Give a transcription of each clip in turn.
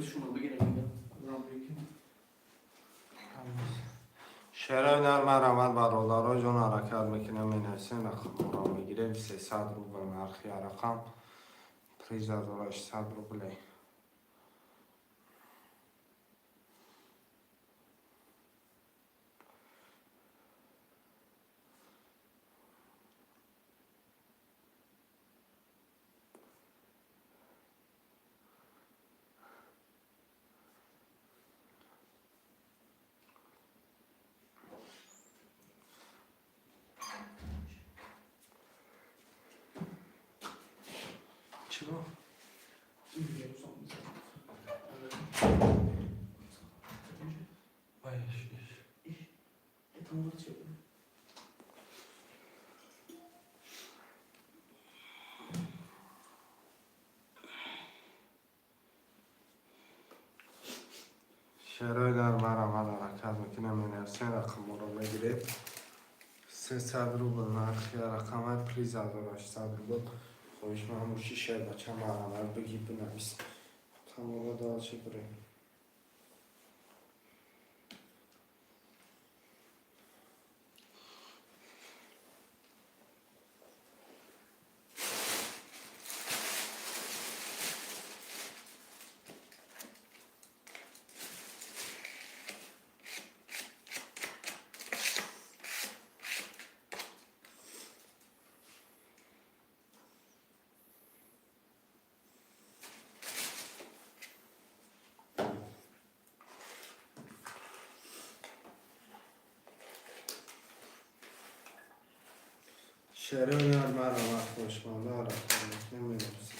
شما بگیرم شعرهای نرم رحمت برادرها جان حرکت میکنه می نویسیم رقم را میگیریم 300 روبل نرخی رقم 3800 روبل. چی با؟ شعرهای نرم رحمت حرکت میکنه می نویسیم رقم را میگیریم 300 روبل نرخی رقم 3800 روبل. خویش معموشی شعر بچه مرمت بگی بنویس تمام دار چه بریم. شعرهای نرم رحمت خوشمانده حرکت میکنه می نویسیم.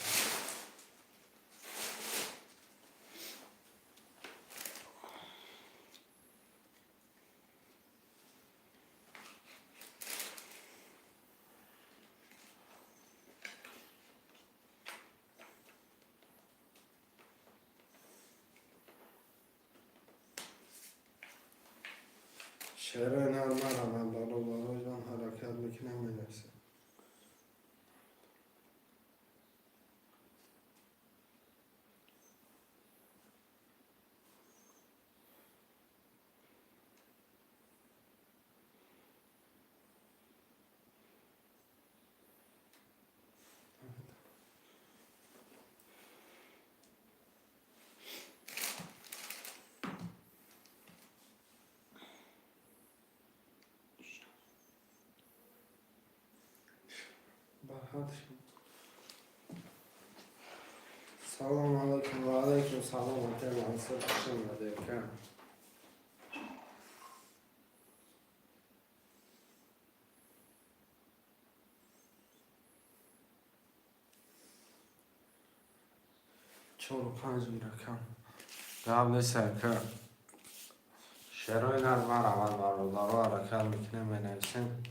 شعرهای نرم رحمت برادرها جان حرکت میکنه می نویسیم. سلام علیکم و علیکم سلام و منصور شما کن. چهار و پنج رقم قبل سرکر شعرهای نرم رحمت برادرها حرکت میکنه می نویسیم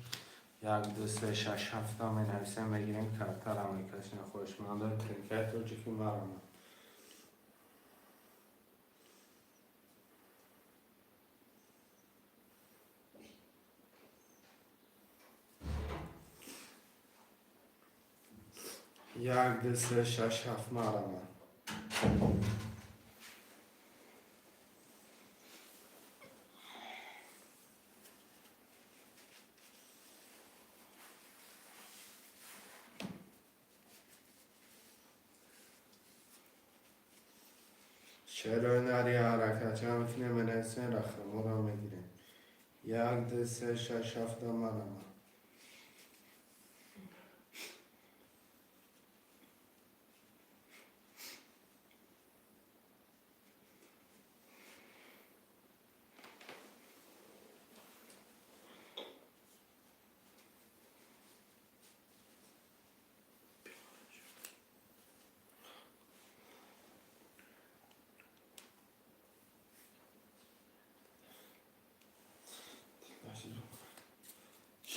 1 2 3 6 7 می نویسیم بگیریم کرتر هم میکشیم خوشمانده ترکیه توجیکی مرمت. یک دو سه شش هفت مرمت. شعرهای نری حرکت چه میتونیم می نویسیم رقم را میگیریم 1 2 3 6 7 مرمت.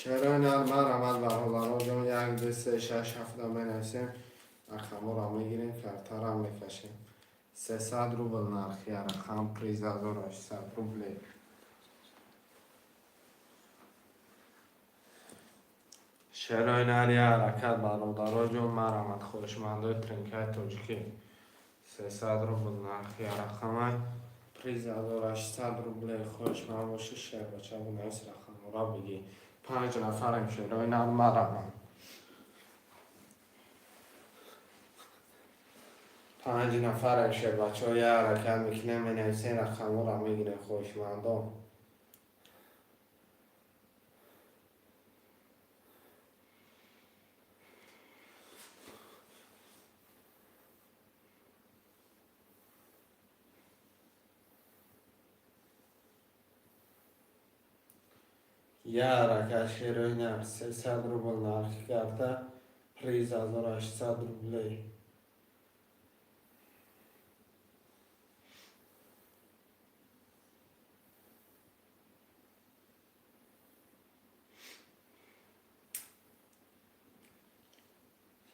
شعرهای نرم رحمت برادرها جان 1 2 3 6 7 می نویسیم رقم را میگیریم کرتر هم میکشیم 300 روبل نرخی رقم 3800 روبل. شعرهای نری حرکت برادرها جان مرمت خوشمنده ترنکه توجیکی 300 روبل نرخ یا رقم پریز داره 800 روبل خوش من باشه شهر بچه اون نویس رقم را بگی 5 نفرم شهرهای نرمرم 5 نفرم شهر بچه های حرکت میکنه می نویسین رقم را میگیره خوشمندم یه حرکت شهرهای نرخ 300 روبل نرخ کرده پریز 800 روبله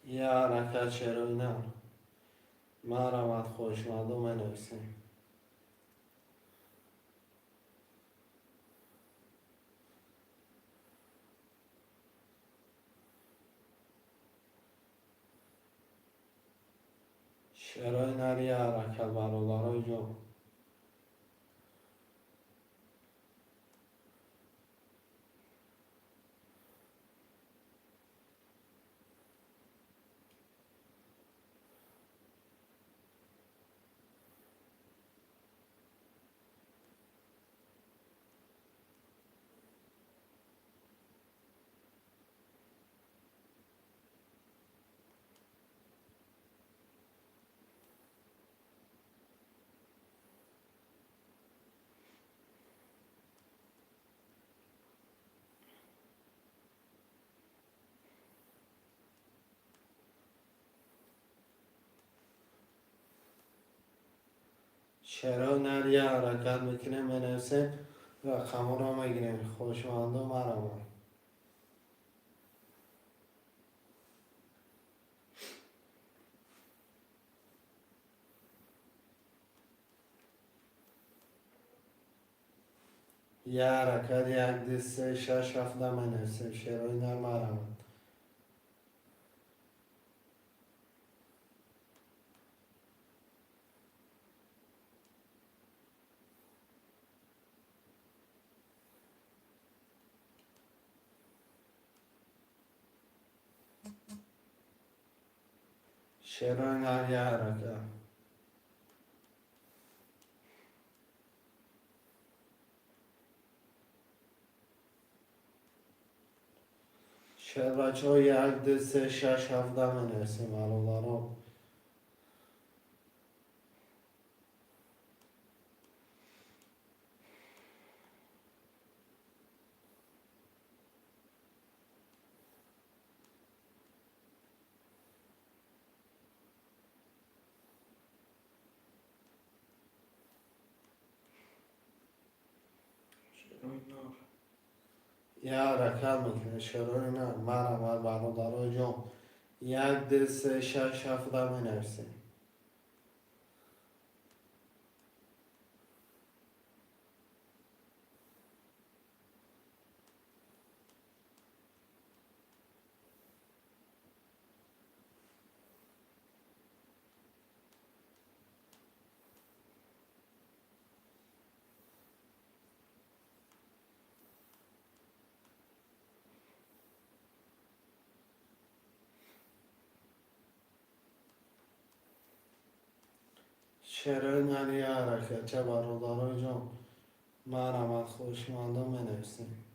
یه حرکت شهرهای نرخ مرمت خوشمندم می نویسین شهرهای نری حرکت برادرای جان شهرهای نری حرکت میکنه می نویسین رقم را میگیریم خوشمندم مرمت یه حرکت 1 2 3 6 7 می نویسیم شهرهای نر مرمت شهرهای نری حرکت شهر بچه های 1 2 3 6 7 می نویسیم برادران یه حرکت میکنه شهرهای نر مرمت برادرای جان 1 2 3 6 7 می نویسیم شهرهای نری حرکت چه برادرای جان مرمت خوشمندم می نویسیم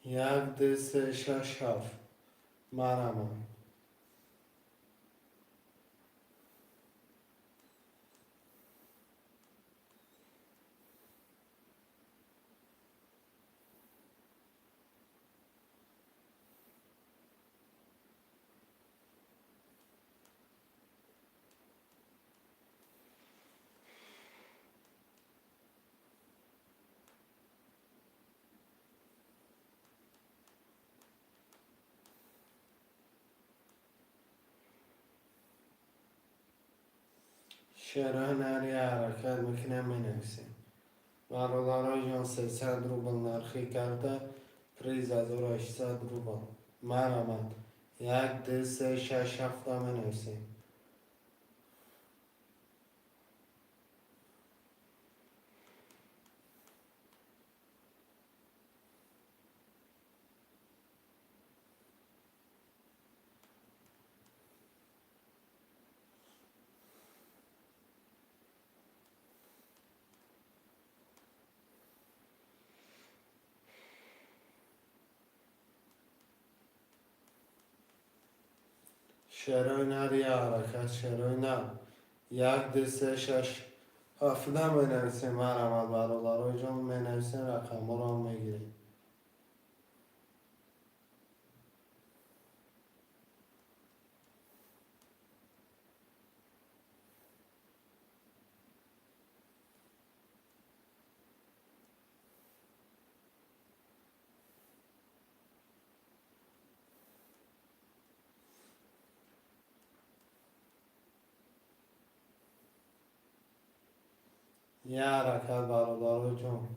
یک دو سه شش هفت مرمت شعرهای نری حرکت میکنه مینویسیم. برادرای جان 300 روبل نرخی کرده پریز 1800 روبل مرمت 1 2 3 6 7 مینویسیم. شعرهای نری حرکت شعرهای نر 1 2 3 6 7 مینویسیم. مرمت برادرای جان مینویسیم رقم رو میگیریم. 1 حرکت برادرای جان.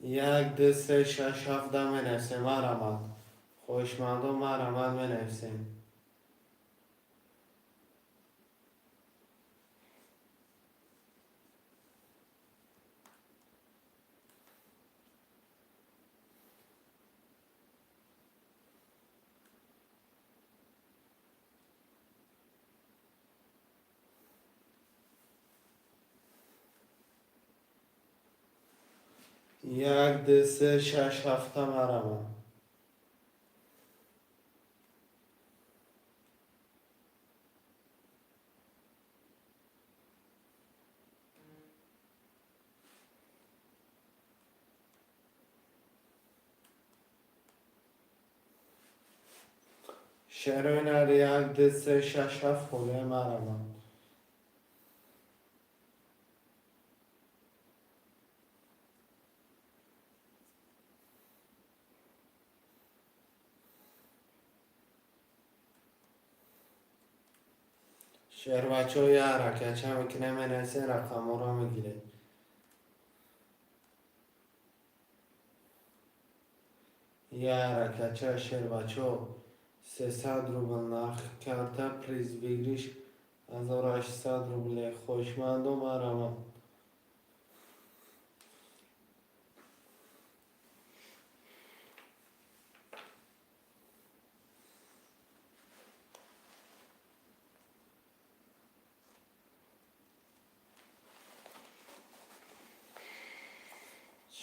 یک دو سه شش هفت مینویسیم. مرمت خوشمندم مرمت مینویسیم. یک دو سه شش هفت مرمت. شعرهای نر 1 2 3 6 7 خوله مرمت. شعر بچه های حرکت چه میکنه مینویسیم رقم رو میگیره. 1 حرکت چه شعر بچه ها 300 روبل نرخ کرده پریز بگیریش 1800 روبل خوشمندم مرمت.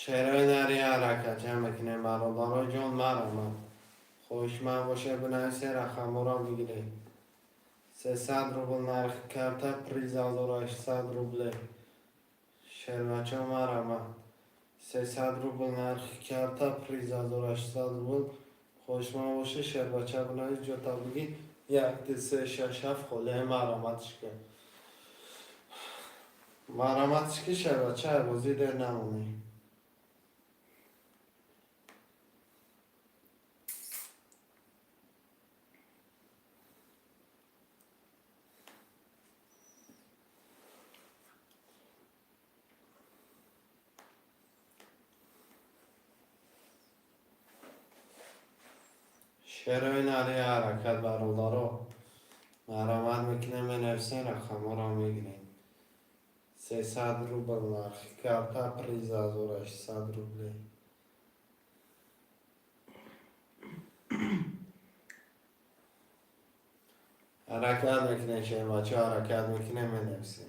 شعرهای نری حرکت چه میکنه برادرای جان مرمت خوشمند باشه بنویسیم رقم رو میگیره. 300 روبل نرخ کرده پریز 1800 روبل شعر بچه ها مرمت. 300 روبل نرخ کرده پریز 1800 روبل خوشمند باشه شعر بچه ها بنویس جوتا بگی 1 2 3 6 7 خوله مرمتش که مرمتش که شعر بچه ها بازی در نمونی. شعرهای نری حرکت برادرها مرمت میکنه مینویسیم رقم رو میگیریم. 300 روبل نرخ کرده پریز 1800 روبل حرکت میکنه شعر بچه حرکت میکنه مینویسیم.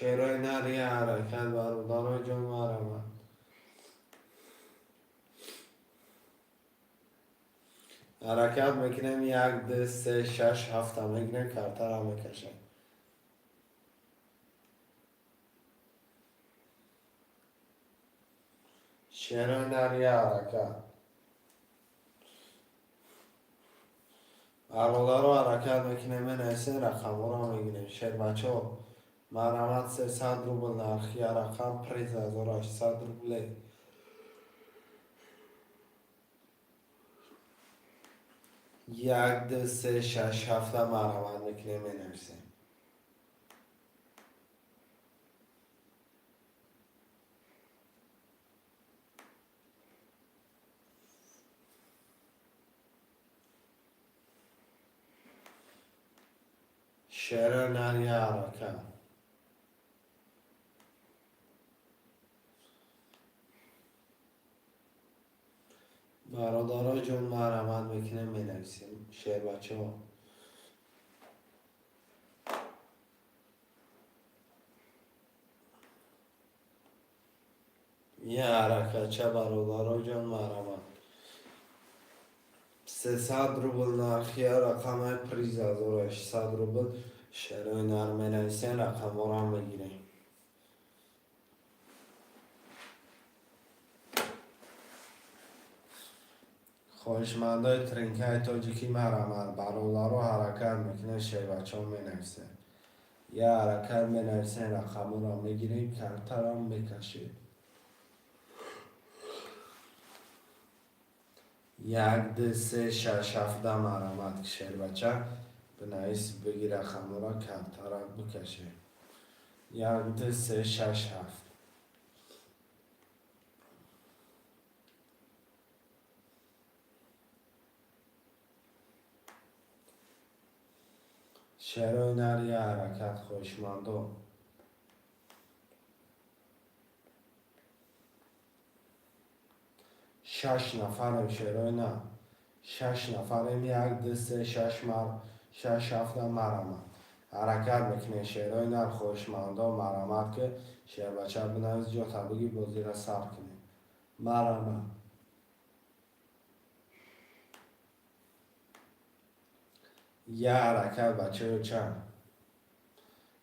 شعرهای نری حرکت برادرای جان مرمت حرکت میکنیم 1 2 3 6 7 میگیریم کارتر هم میکشیم. شعر نری حرکت برادر رو حرکت میکنیم نویسین رقم رو میگیریم. شعر بچه ها مرمت 300 روبل نرخی رقم پریز 1800 روبله. 1 2 3 6 7 مرمت میکنیم نویسین. شعر نری حرکت برادرها جون مرمت میکنیم مینویسیم. شعر بچه ها یه حرکت چه برادرها جون مرمت 300 روبل نرخی رقم پریز 1800 روبل. شعر نر مینویسین رقم رو هم میگیریم. خواهشمندای ترینکای تاجیکی مرمت برادرها حرکت میکنه. شعر بچه ها مینویسین. یه حرکت مینویسین رقم رو میگیریم کارتر هم میکشید. 1 2 3 6 7 مرمت که شعر بچه بنویس بگی رقم را کارتر هم بکشه. 1 2 3 6 7 شعر نری حرکت خوشمندو 6 نفرم. شعر نه 6 نفرم. 1 2 3 6 7 مرمت حرکت میکنه. شعر نر خوشمندو مرمت که شعر بچه بنویس جا تبگی بازی را سر کنه. مرمت یه حرکت بچه رو چند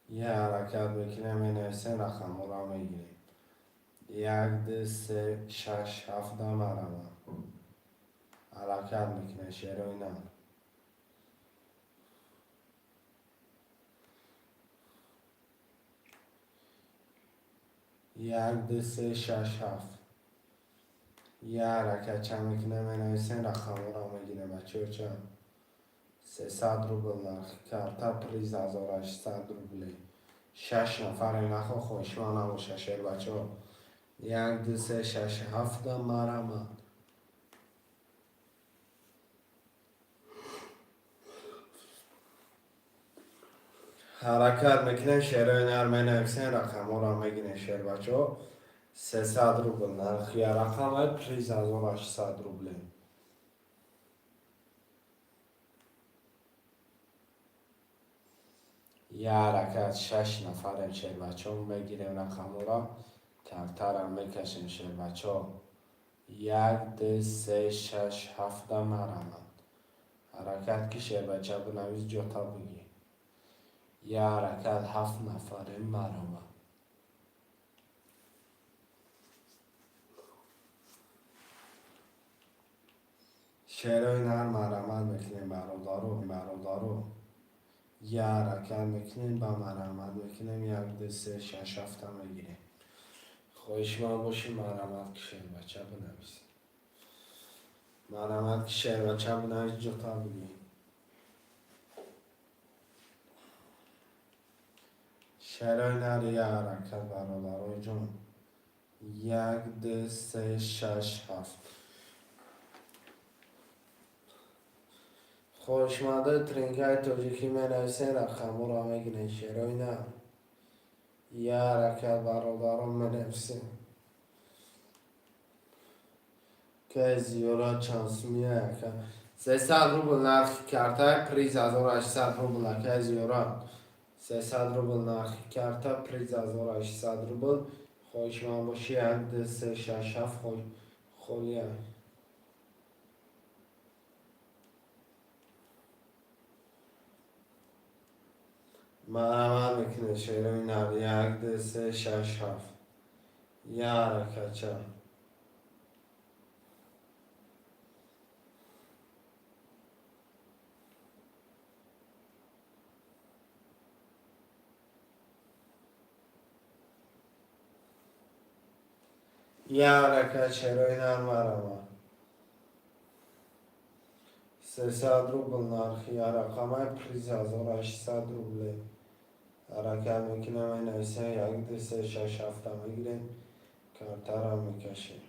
یه حرکت میکنه مینویسین رقم رو میگیریم. 1 2 3 6 7 مرمت حرکت میکنه. شعر اینا 1 2 3 6 7 یه حرکت چند میکنه مینویسین رقم رو میگیره. بچه رو چند 300 روبل نرخ کارتا پریز 1800 روبله. 6 نفر نخوا خوشمان نباشه. شعر بچه ها 1 2 3 6 7 مرمت حرکت میکنه. شعر نر مینویسین رقم رو میگیره. شعر بچه ها 300 روبل نرخ یا رقم پریز 1800 روبله. یه حرکت 6 نفرم. شعر بچه ها میگیریم رقم را کارتر هم میکشیم. شعر بچه ها 1 2 3 6 7 مرمت حرکت که شعر بچه بنویس جوتا بگی. یه حرکت 7 نفره مرمت شعر نر مرمت میکنیم. برادارو یه حرکت میکنیم با مرمت میکنیم. 1 2 3 6 7 میگیریم. خواهش من باشیم مرمت که شعر بچه بنویس. مرمت که شعر بچه بنویس جوتا بگی. شعر نر یه حرکت برادرای جون 1 2 3 6 7 خوشمنده ترینگای تاجیکی مینویسین رقم رو میگیرین. شعرهای نه یه حرکت برادران مینویسین که زیارت چانسمیه که 300 روبل نرخ کرده پریز 1800 روبل که زیارت 300 روبل نرخ کرده پریز 1800 روبل. خوش من باشی 1 2 3 6 7 خولیه مرمت میکنه شیروی نر یک دو سه شش هفت یه حرکت چه یه حرکت شیروی نر مرمت 300 روبل نرخی رقمه پریز 1800 روبله حرکت میکنه و نویسه یک دو سه شش هفته میگیریم کارتر هم میکشیم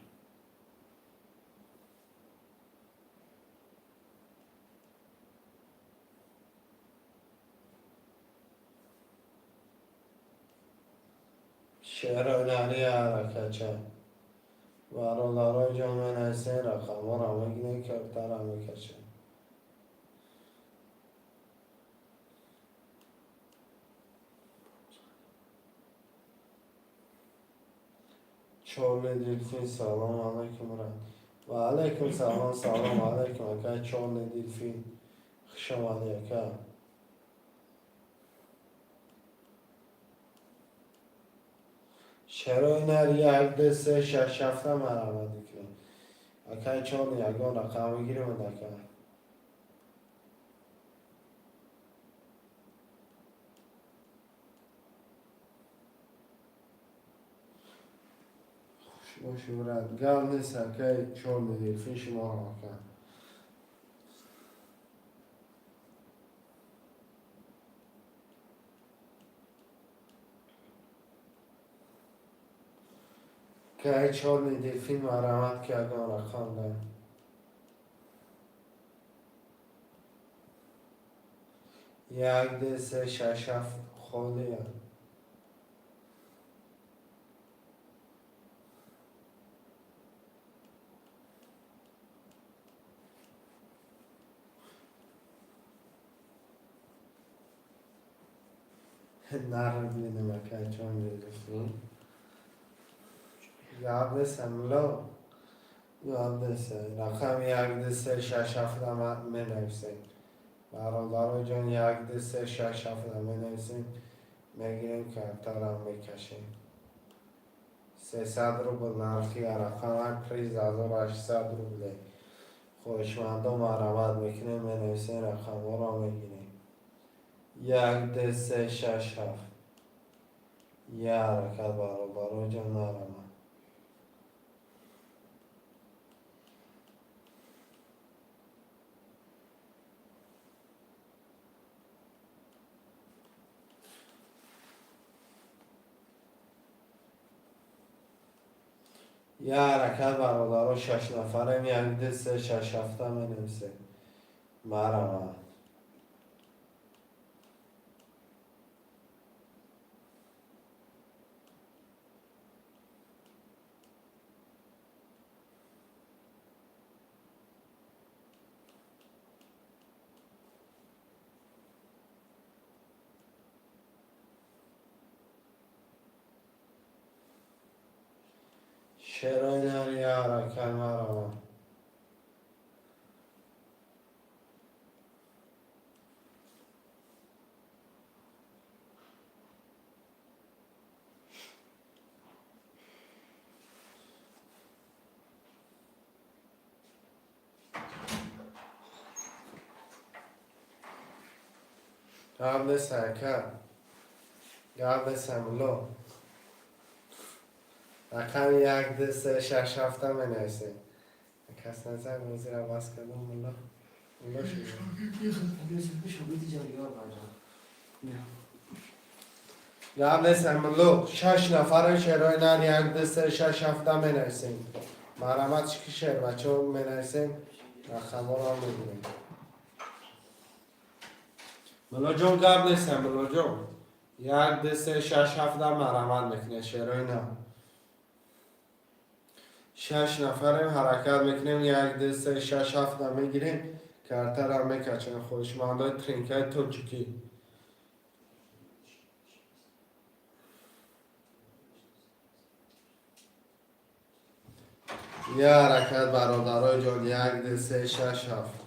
شعر هنری حرکت چه برادرای جامعه نویسه رقم ها را میگیریم کارتر هم میکشیم چهل دیلفین سلام علیکم و علیکم سلام علیکم اکا چهل دیلفین خوش آمدی اکا شروع نر یک دو سه شش هفته مرمت کنیم اکا چهل یکان رقم میگیریم اکا خوش برد گل نیست اکا چهل دیلفین شما اکا که چهل دیلفین مرمت که اکا رقم ده یک دو سه شش هفت خالی نر بینیم اکا چهل دیلفین یاد نیستم لو یاد نیستم رقم یک دو سه شش هفت می نویسیم برادرای جان یک دو سه شش هفت می نویسیم میگیریم کارتر هم میکشیم 300 روبل نرخی رقم پریز 1800 روبله خوشمندم مرمت میکنیم می نویسیم رقم ها را میگیریم یک دو سه شش هفت یه حرکت برادرای جان مرمت یه حرکت برادرها شش نفرم یک دو سه شش هفته می نویسه مرمت شعرهای نر یه حرکت مرمت قبل سرکت قبل سملو رقم یک دو سه شش هفته می نویسیم کس نظر موزی را باز کردم ملا شد قبل سملو شش نفر شعرهای نر یک دو سه شش هفته می نویسیم مرمت چی شعر بچه ها می نویسیم رقم ها را می گیریم ملا جان قبل سملو جان یک دو سه شش هفته مرمت میکنه شعرهای نر شش نفریم حرکت میکنیم یک دو سه شش هفته میگیریم کارتر هم میکچیم خوشمندای ترینکای توچکی یه حرکت برادرای جان یک دو سه شش هفت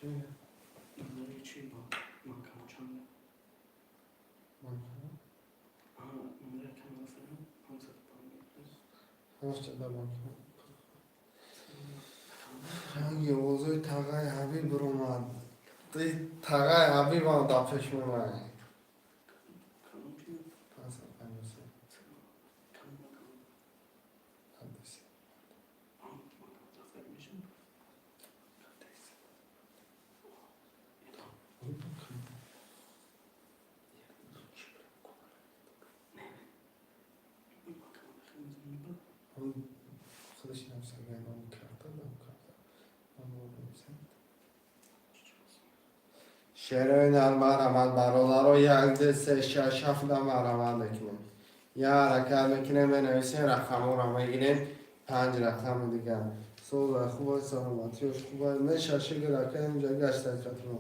چی؟ نمره چی با مکان چنده؟ مکان؟ نمره کم مثلا 550. هفته دا مکان. Hangi oğuzay tagay Habib Roman. Tagay Habib ama da peşmuray. Kanım ki Pasa payması. kanım bakalım. Hadisi. Ama bakalım da vermişim. Kardeşim. Bir bakalım kırmızı mı? Onu kılıç nefse ben onu karta da karta. Onu oldum sen. شعرهای نرمر عمل برادر و یک سه شش هفت نمر عمل میکنیم یا حرکت میکنیم به نویسیم رقم رو میگیریم 5 رقم دیگه صبح خوبه سلامتیش خوبه نشاشه که رقم اینجا گشت کتون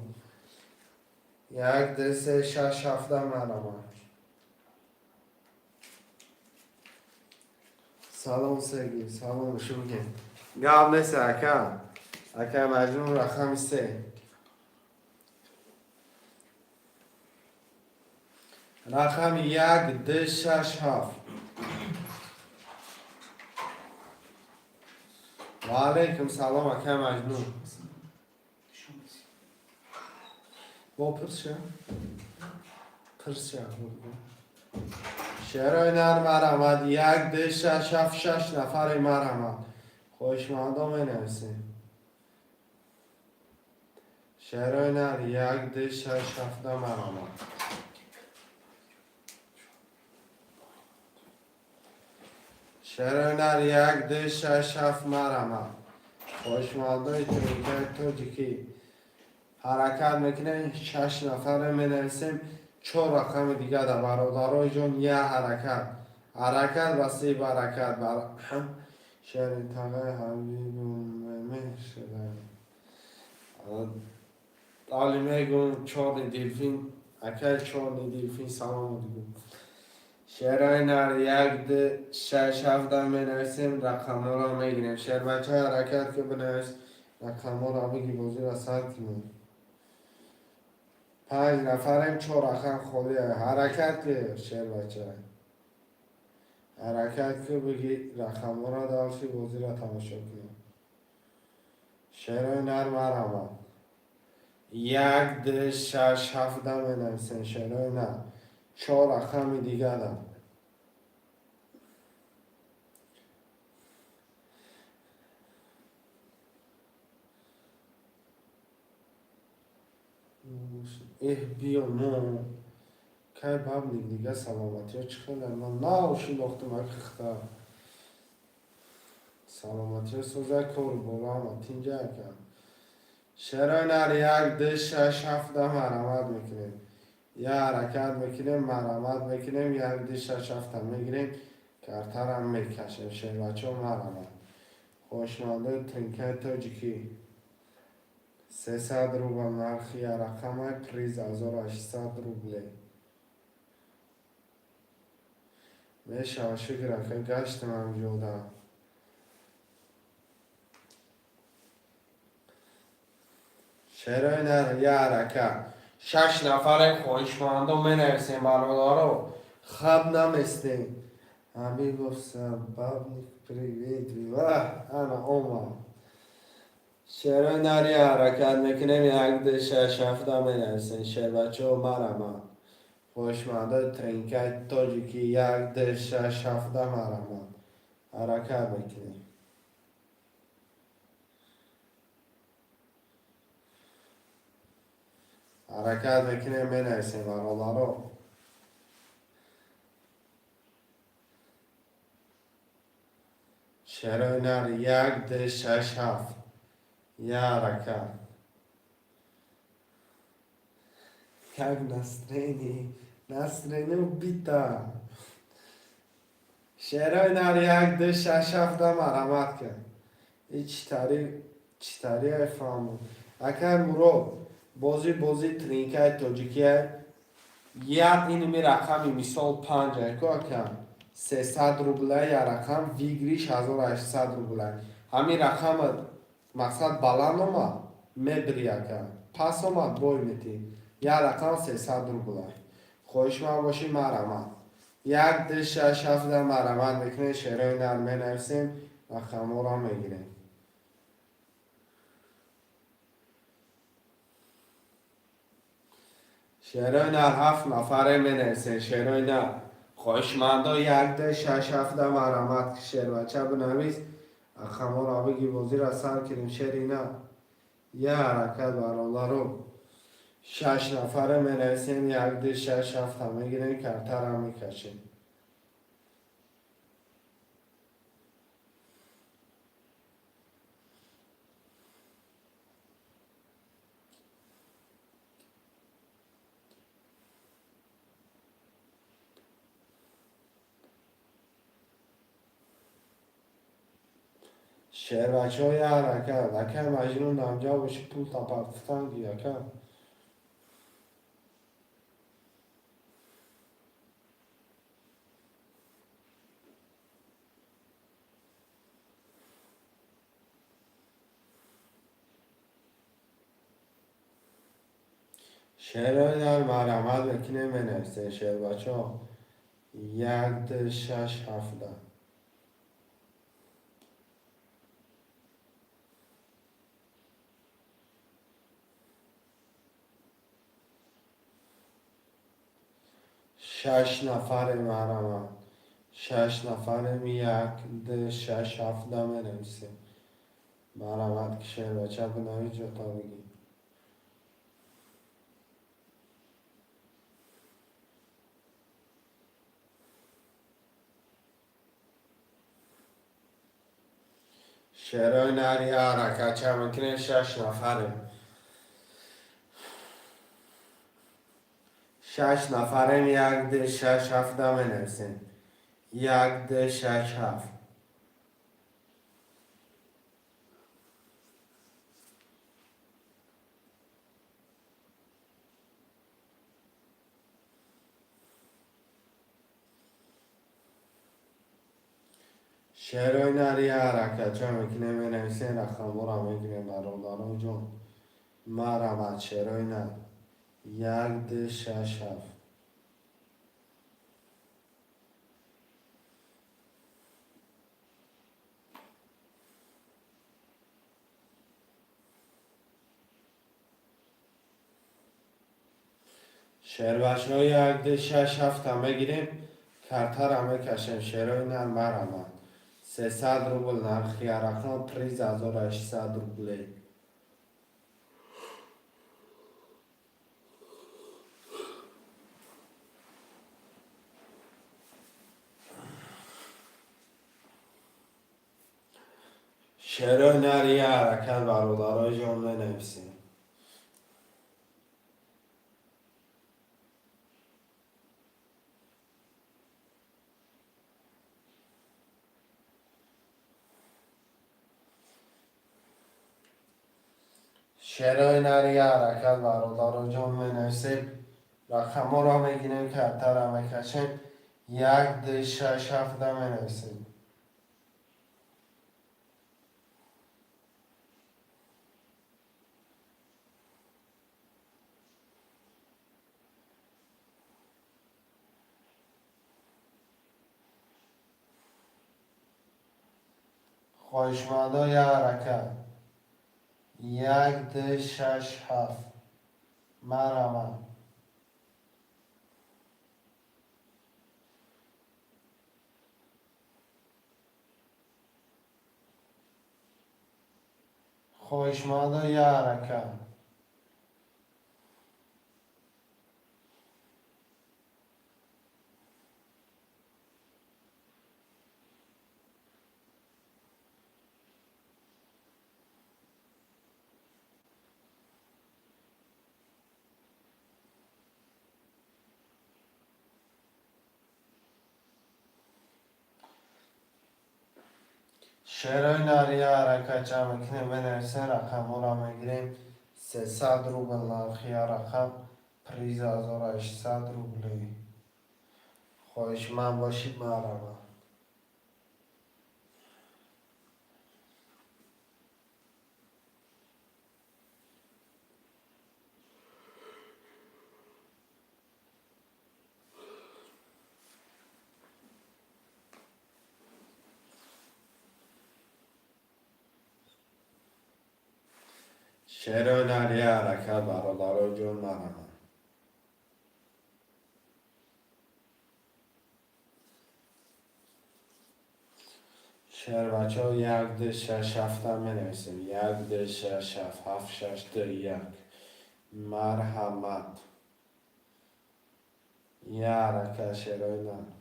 یک دو سه شش هفت نمر عمل سلام سگی سلام شو بگیم گام نیست اکا مجنون رقم 3 رقم 1 2 6 7 و علیکم سلام اکا مجنون با پرسه پرسه شعرهای نرم مرمد 1 2 6 7 6 نفر مرمد خوشمانده می نویسیم شعرهای نرم 1 2 6 7 مرمد شعرهای نرم 1 2 6 7 مرمد خوشمانده ترکیه توجیکی حرکت میکنه 6 نفر می نویسیم 4 رقم دیگه در برادرای جون یه حرکت بسته برکت هم شعر تقه حبیب مهر عالمه گون 4 دیلفین اکل 4 دیلفین سلام دیگون شعرهای نر 1 2 6 7 می نویسیم رقم ها را میگیریم شعر بچه های حرکت که بنویس رقم ها را بگی بازی را سر کنیم 5 نفریم 4 رقم خالی حرکت که شعر بچه حرکت که بگی رقم ها را داشتی بازی را تماشا کنیم شعرهای نرم مرمد 1 2 6 7 می نویسیم شعرهای نرم 4 رقم دیگه دارم بیا نو که باب دیگه سلامتی ها چی خیلی من ناوشی لختم اگه خطا سلامتی ها سوزه کور بولا هم تینجا کن شعرهای نر 1 2 6 7 مرمت میکنیم یه حرکت میکنیم مرمت میکنیم 1 2 6 7 میگیریم کرتر هم میکشیم شعر بچه ها مرمت خوشمانده تنکه تاجیکی 300 روبل نرخی رقم پریز 1800 روبله میشه شکر که گشتم هم جودا شعرهای نر یه حرکت 6 نفر خوشمانده می نویسیم برادارو خب نمیستیم همی گفت سبب نیک پریوید واه انا اوما شعرهای نر یه حرکت میکنیم 1 2 6 7 می نویسیم شعر بچه ها مرمه خوشمانده ترینکه تاجیکی 1 2 6 7 مرمه حرکت میکنیم حرکت میکنیم می نویسیم برادرو شعرهای نر 1 2 6 7 یه حرکت یک نسرینی بیتا شعرهای نر 1 2 6 7 مرمت کن این چطوری های فهمون اکر مرو بازی ترینکه تاجیکیه یک اینمی رقمی مثال 5 که اکر 300 روبله یا رقم ویگریش 1800 روبله همین رقم مقصد بلند اومد مبریاکم پس اومد بوی میتی یا رقم 300 روبله خوش ما باشی مرمت یک دش شش هفت در مرمت میکنه شعرهای نرمه نویسیم و خمور را میگیریم شعرهای نر 7 نفره مینویسیم شعرهای نر خوشمندا یک دش شش هفت در مرمت شعر بچه بنویس و خمور را بگی بازی را سر کنیم شعری نه یه حرکت برالارو 6 نفره مینویسیم یک دش شش هفت هم میگیریم کرتر هم میکشیم شعر بچه های حرکت لکه مجنون نامجا باشی پول تا پاکستان گیره کن شعر در مرمت بکنه منویسه شعر بچه ها یک ده شش هفته شش نفر مرمت 6 نفرم یک ده شش هفته منویسه مرمت که شعر بچه بنویس جتا بگی شعرهای نری حرکت چه ممکنه 6 نفرم 6 نفرم یک ده شش هفته منویسیم یک ده شش هفت شعرهای نری حرکت چه ممکنه منویسیم رقم را میگیریم برادران جون مرمت شعرهای نر یک ده شش هفت شعر بچه های یک ده شش هفت هم بگیریم کرتر هم بکشیم شعرهای نر مرمت 300 روبل نرخی رقم 3800 روبله شعرهای نری حرکت برادرای جمله نویسیم شعرهای نری حرکت برادرای جمله نویسیم رقم را میگیریم کرتر هم میکشیم یک ده شش هفته منویسیم خواهشمندای حرکت یک ده شش هفت مرمت خواهشمندای حرکت شعرهای نری حرکت چه ممکنه بنویسیم رقم را میگیریم 300 روبل نرخی رقم 3800 روبله خواهشمند باشید مرحبا شعر هنری حرکت برادر جون مرحمت. شعر بچه ها 1 2 6 7 هم می نویسیم. 1 2 6 7 7 6 2 1 مرحمت. یه حرکت شعرهای نه.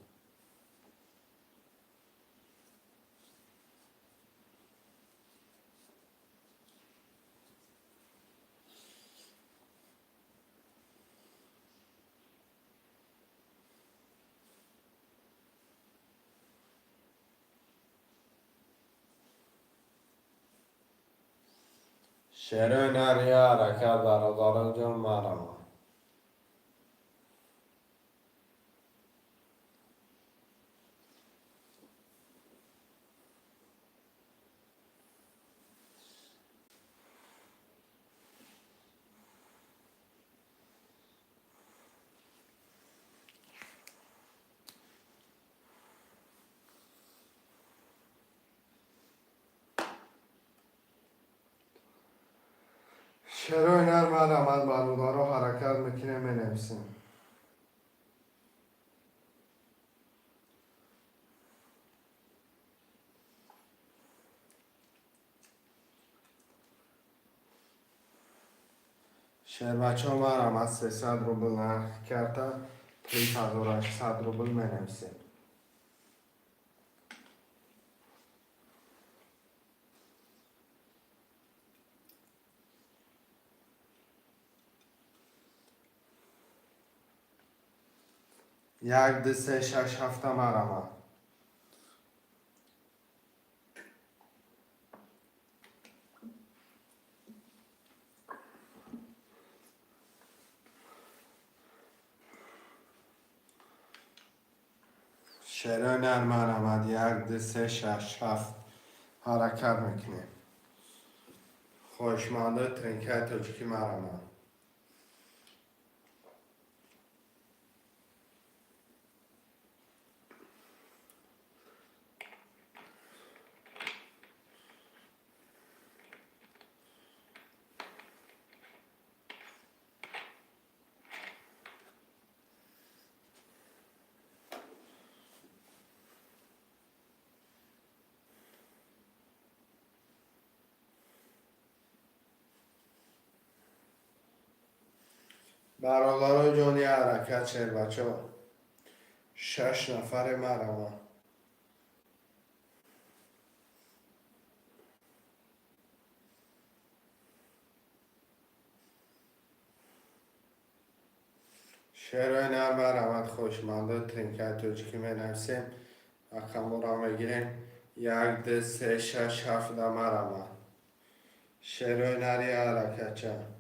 شعر هنری حرکت برادر جون مرحمت. شعر هنر مرحمت برادر رو حرکت میکنه می نویسیم. شعر بچه ها مرحمت 300 روبل نرخ کرده 3800 روبل می نویسیم. یک دو سه شش هفته مرحمت. شعر هنر مرحمت 1 2 3 6 7 حرکت میکنیم. خوشمانده ترینکه تاجیکی مرحمت. برادر جانی حرکت شعر بچه ها 6 نفر مرحمت. شعر هنر مرحمت خوشمانده ترینکه تاجیکی می نویسیم. رقم را میگیریم. 1 2 3 6 7 مرحمت. شعر هنری حرکت چه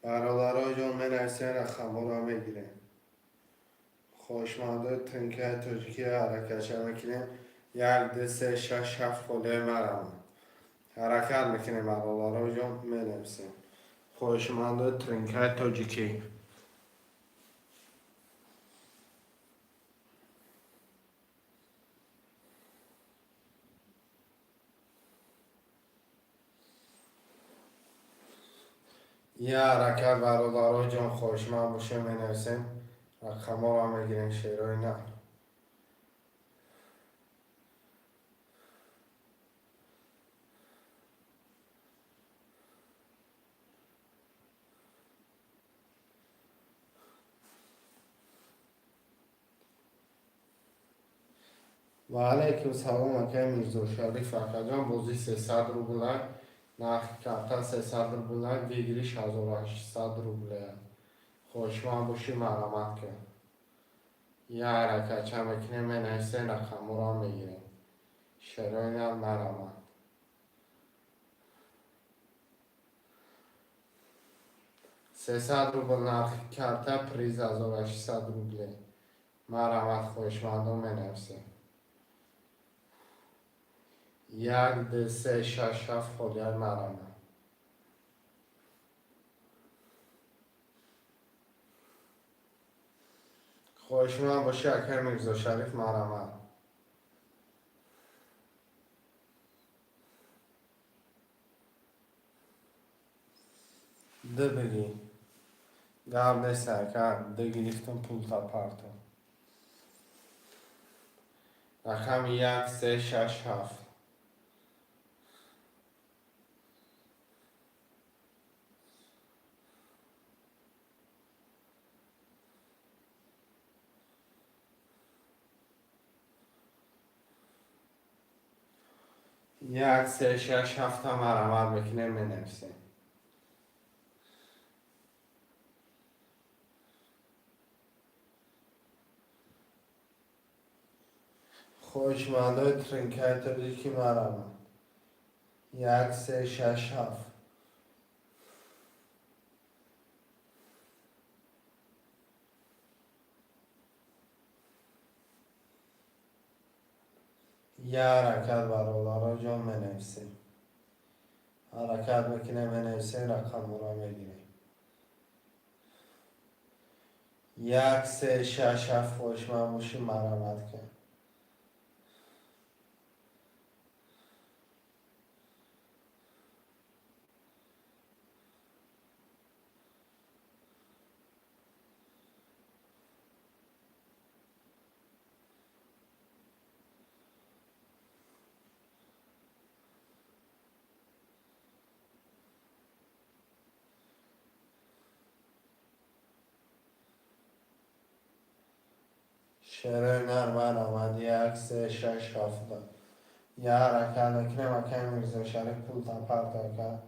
برادرای جان می نویسیم. رقم را میگیریم. خوشمانده ترینکه تاجیکی حرکت چه میکنیم. 1 2 3 6 7 خله مرحمت. حرکت میکنیم برادرای جان می نویسیم. خوشمانده ترینکه تاجیکی. یه حرکت برادرای جان خوشمند باشه می نویسیم. رقم را میگیریم. شعرهای نه. و علیکم سلام اکه میرزا شریف اکا جان بازی 300 روبله نرخ کرده 300 روبله بگیریش 1800 روبله. خوشمند باشی مرحمت کن. یه حرکت چه میکنیم می نویسیم. رقم را میگیریم. شعرهای نه مرحمت. 300 روبل نرخ کرده پریز 1800 روبله مرحمت. خوشمندم می نویسیم. 1 2 3 6 7 خودی مرحمت. خوشمند باشی اکر میرزا شریف مرحمت. ده بگی. قبل سرکن ده گرفتم پول تا پارتو. رقم 1 3 6 7. 1 3 6 7 هم عمل بکنیم بنویسیم. خوشمنده ترینکت ریکی مرمه 1 3 6 7. 1 حرکت برادرها جان بنویسیم. حرکت بکنیم بنویسیم رقم را میگیریم. 1 3 6 7 خوشمند باشی مرمت کن. شعر نرمن آمد 1 3 6 7. یه حرکت بکنیم اکنیم میرزا شریف پول تا پرتا کرد.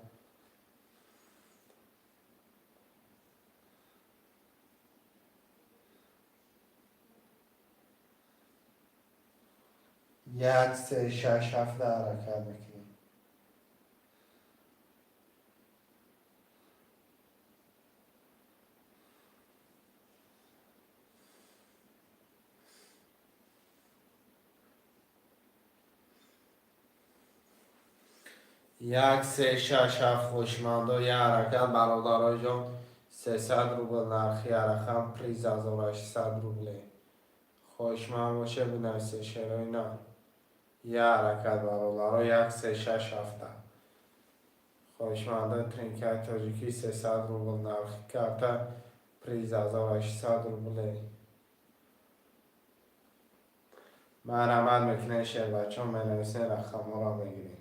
1 3 6 7 حرکت بکنیم. 1 3 6 7 خوشمنده یه حرکت برادرای جان 300 روبل نرخی رقم پریز 1800 روبله. خوشمند باشه بنویسه شعرهای نه. یه حرکت برادرای 1 3 6 7. خوشمنده ترینکت تاجیکی 300 روبل نرخی کرده پریز 1800 روبله. مرحمت میکنه شعر بچه هم بنویسه رقم را بگیریم.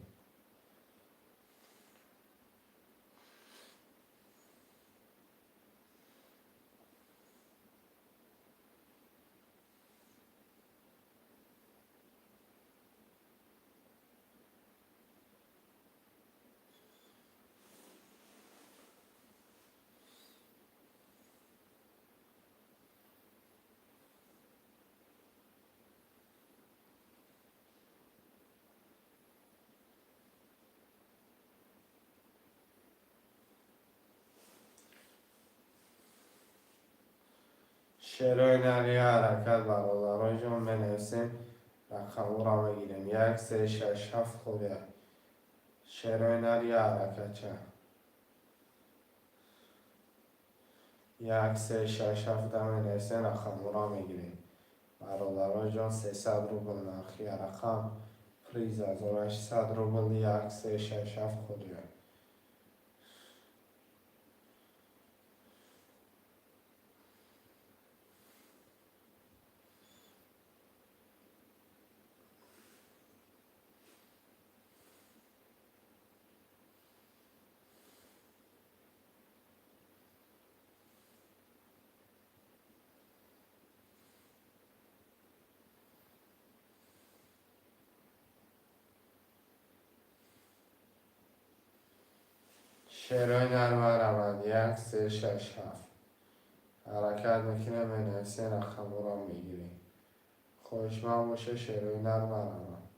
شعرهای نری حرکت برادرای جان بنویسیم رقم را بگیریم. 1 3 6 7 خوده. شعرهای نری حرکت چه 1 3 6 7 بنویسیم رقم را میگیریم. برادرای جان 300 روبل نرخی رقم پریز 1800 روبل. 1 3 6 7 خوده. شعرهای نرم روند 1 3 6 7. حرکت میکنه بنویسیم رقم را میگیریم. خوشمند باشه شعرهای نرم روند.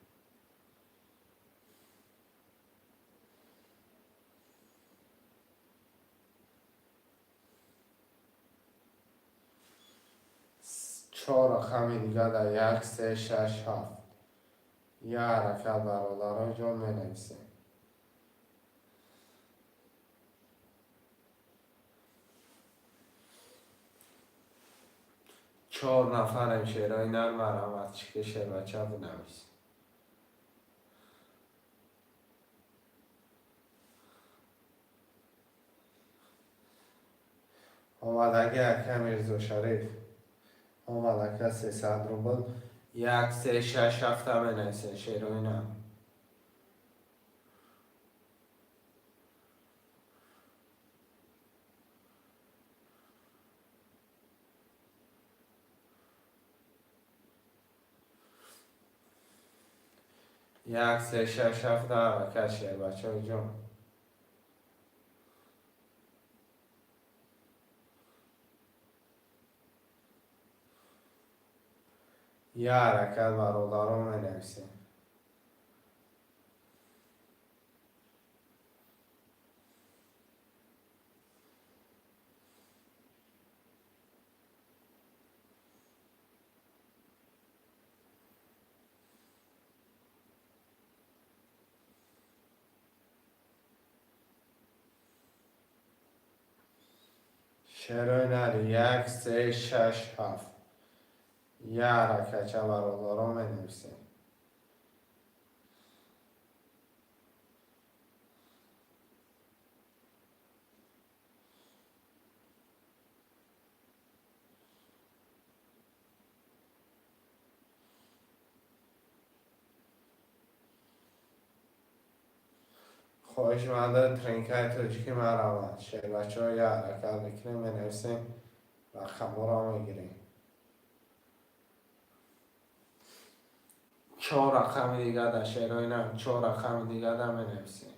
چهار رقم دیگه در 1 3 6 7. یه حرکت برادرای جان بنویسیم. 4 نفرم شعرهای نرم مرحمت چی شعر بچه بنویسیم. آمادگی اکه میرزا شریف آمادگی 300 روبل 1 3 6 7 بنویسین شعر و اینا. یک سه شش هفت حرکت شه بچه های جون. یه حرکت برادران می نویسیم. شعرهای نری 1 3 6 7 یه حرکت چه برادران می نویسیم. خواهشمنده ترینکای تاجیکی مرحمت شعر بچه ها یه حرکت بکنیم می نویسیم و خمو را می گیریم. 4 رقم دیگه در شعرهای نم 4 رقم دیگه در می نویسیم.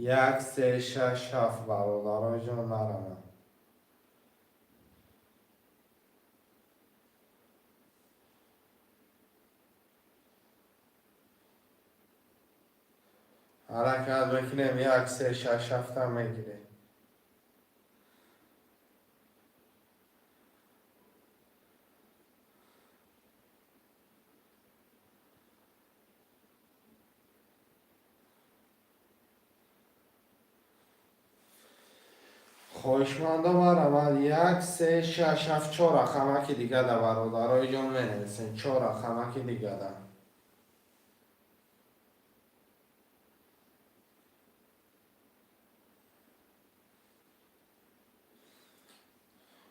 یک سه شش هفت برادرای جان مرحمت. حرکت بکنیم 1 3 6 7 هم میگیره. خواهشمنده مرحمت 1 3 6 7 4 رقمک دیگه در برادرای جان می نویسین. 4 رقمک دیگه در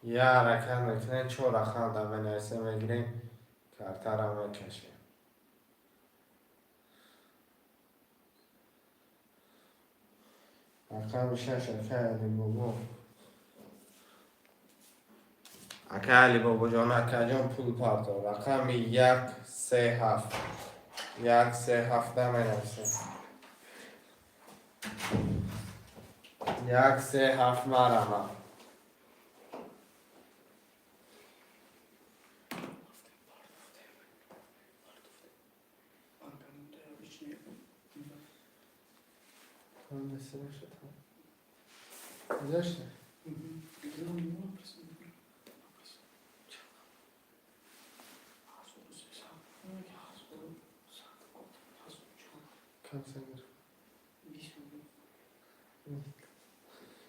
یه حرکت میکنه 4 رقم در بنویسه میگیریم کرتر هم میکشیم. رقم 6 اکه علی بابا اکه علی بابا جان اکه جان پول پارتا. رقم 1 3 7 1 3 7 در بنویسه 1 3 7 مرحمت. گذاشته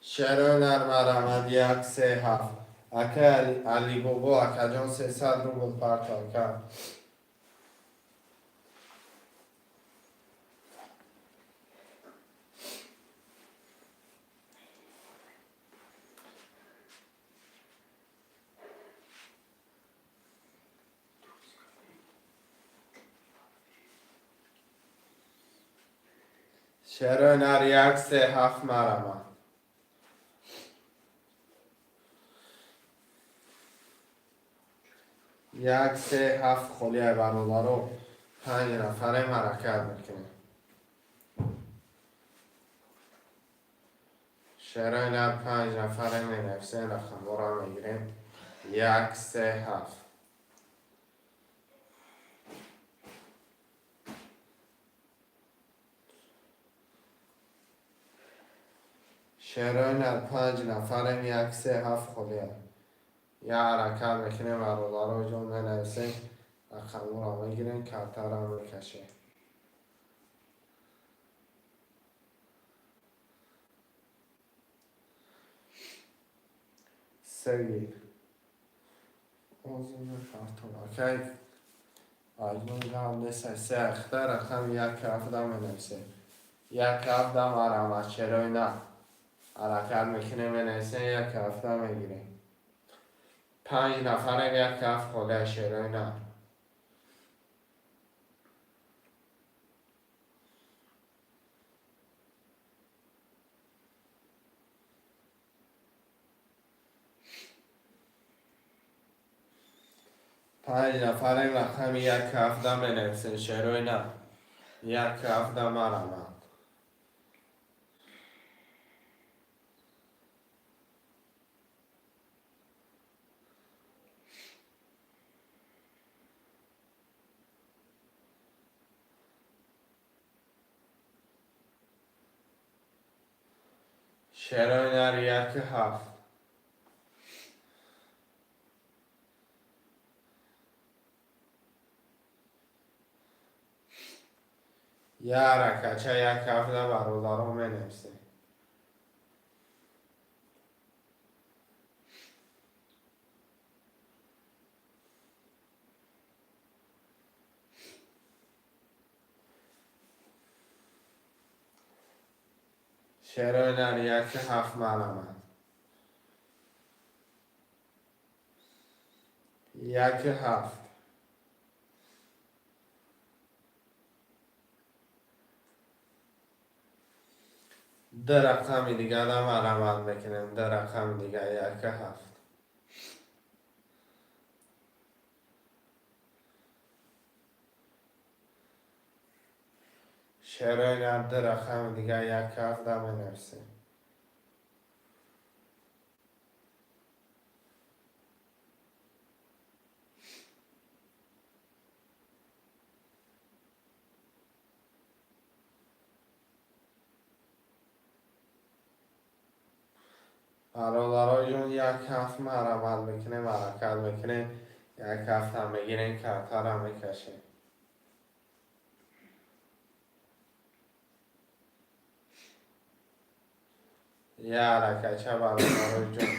شعر نر مرحمت 1 3 7 اکه علی بابا اکه جان 300 روبل پارتا کرد. شعر نر 1 3 7 مرحمت. یک سه هفت خلیه برادرو 5 نفره حرکت میکنیم. شعرهای نر 5 نفره می نفسه رقم را میگیریم 1 3 7 شعرهای نر 5 نفره 1 3 7 خلیه یه حرکت میکنیم برادرو جون می نفسه رقم را میگیریم کرتر را میکشیم. Sergey. Uzun karton. Okey. Ajnun قبل سه اختر رقم یک هفته بنویسه. یک هفته مرمت چرا نه؟ حرکت میکنه بنویسه یک هفته میگیره. 5 نفر یک هفته خوده چرا نه؟ پنج نفر رقم یک هفته بنویسه چرا نه؟ یک هفته مرمت. چرا نه یک هفت. یه حرکت یک هفته برادران بنویسه. چرا نه یک هفت مرمت. یک هفت. ده رقم دیگه هم علامت بکنیم. ده رقم دیگه یک هفت. چرا این ده رقم دیگه یک هفت هم بنویسیم. برادرای جون یک هفت مرمت بکنیم حرکت بکنیم. یک هفت هم بگیریم کفتر هم بکشیم. یه حرکت چه برادرای جون.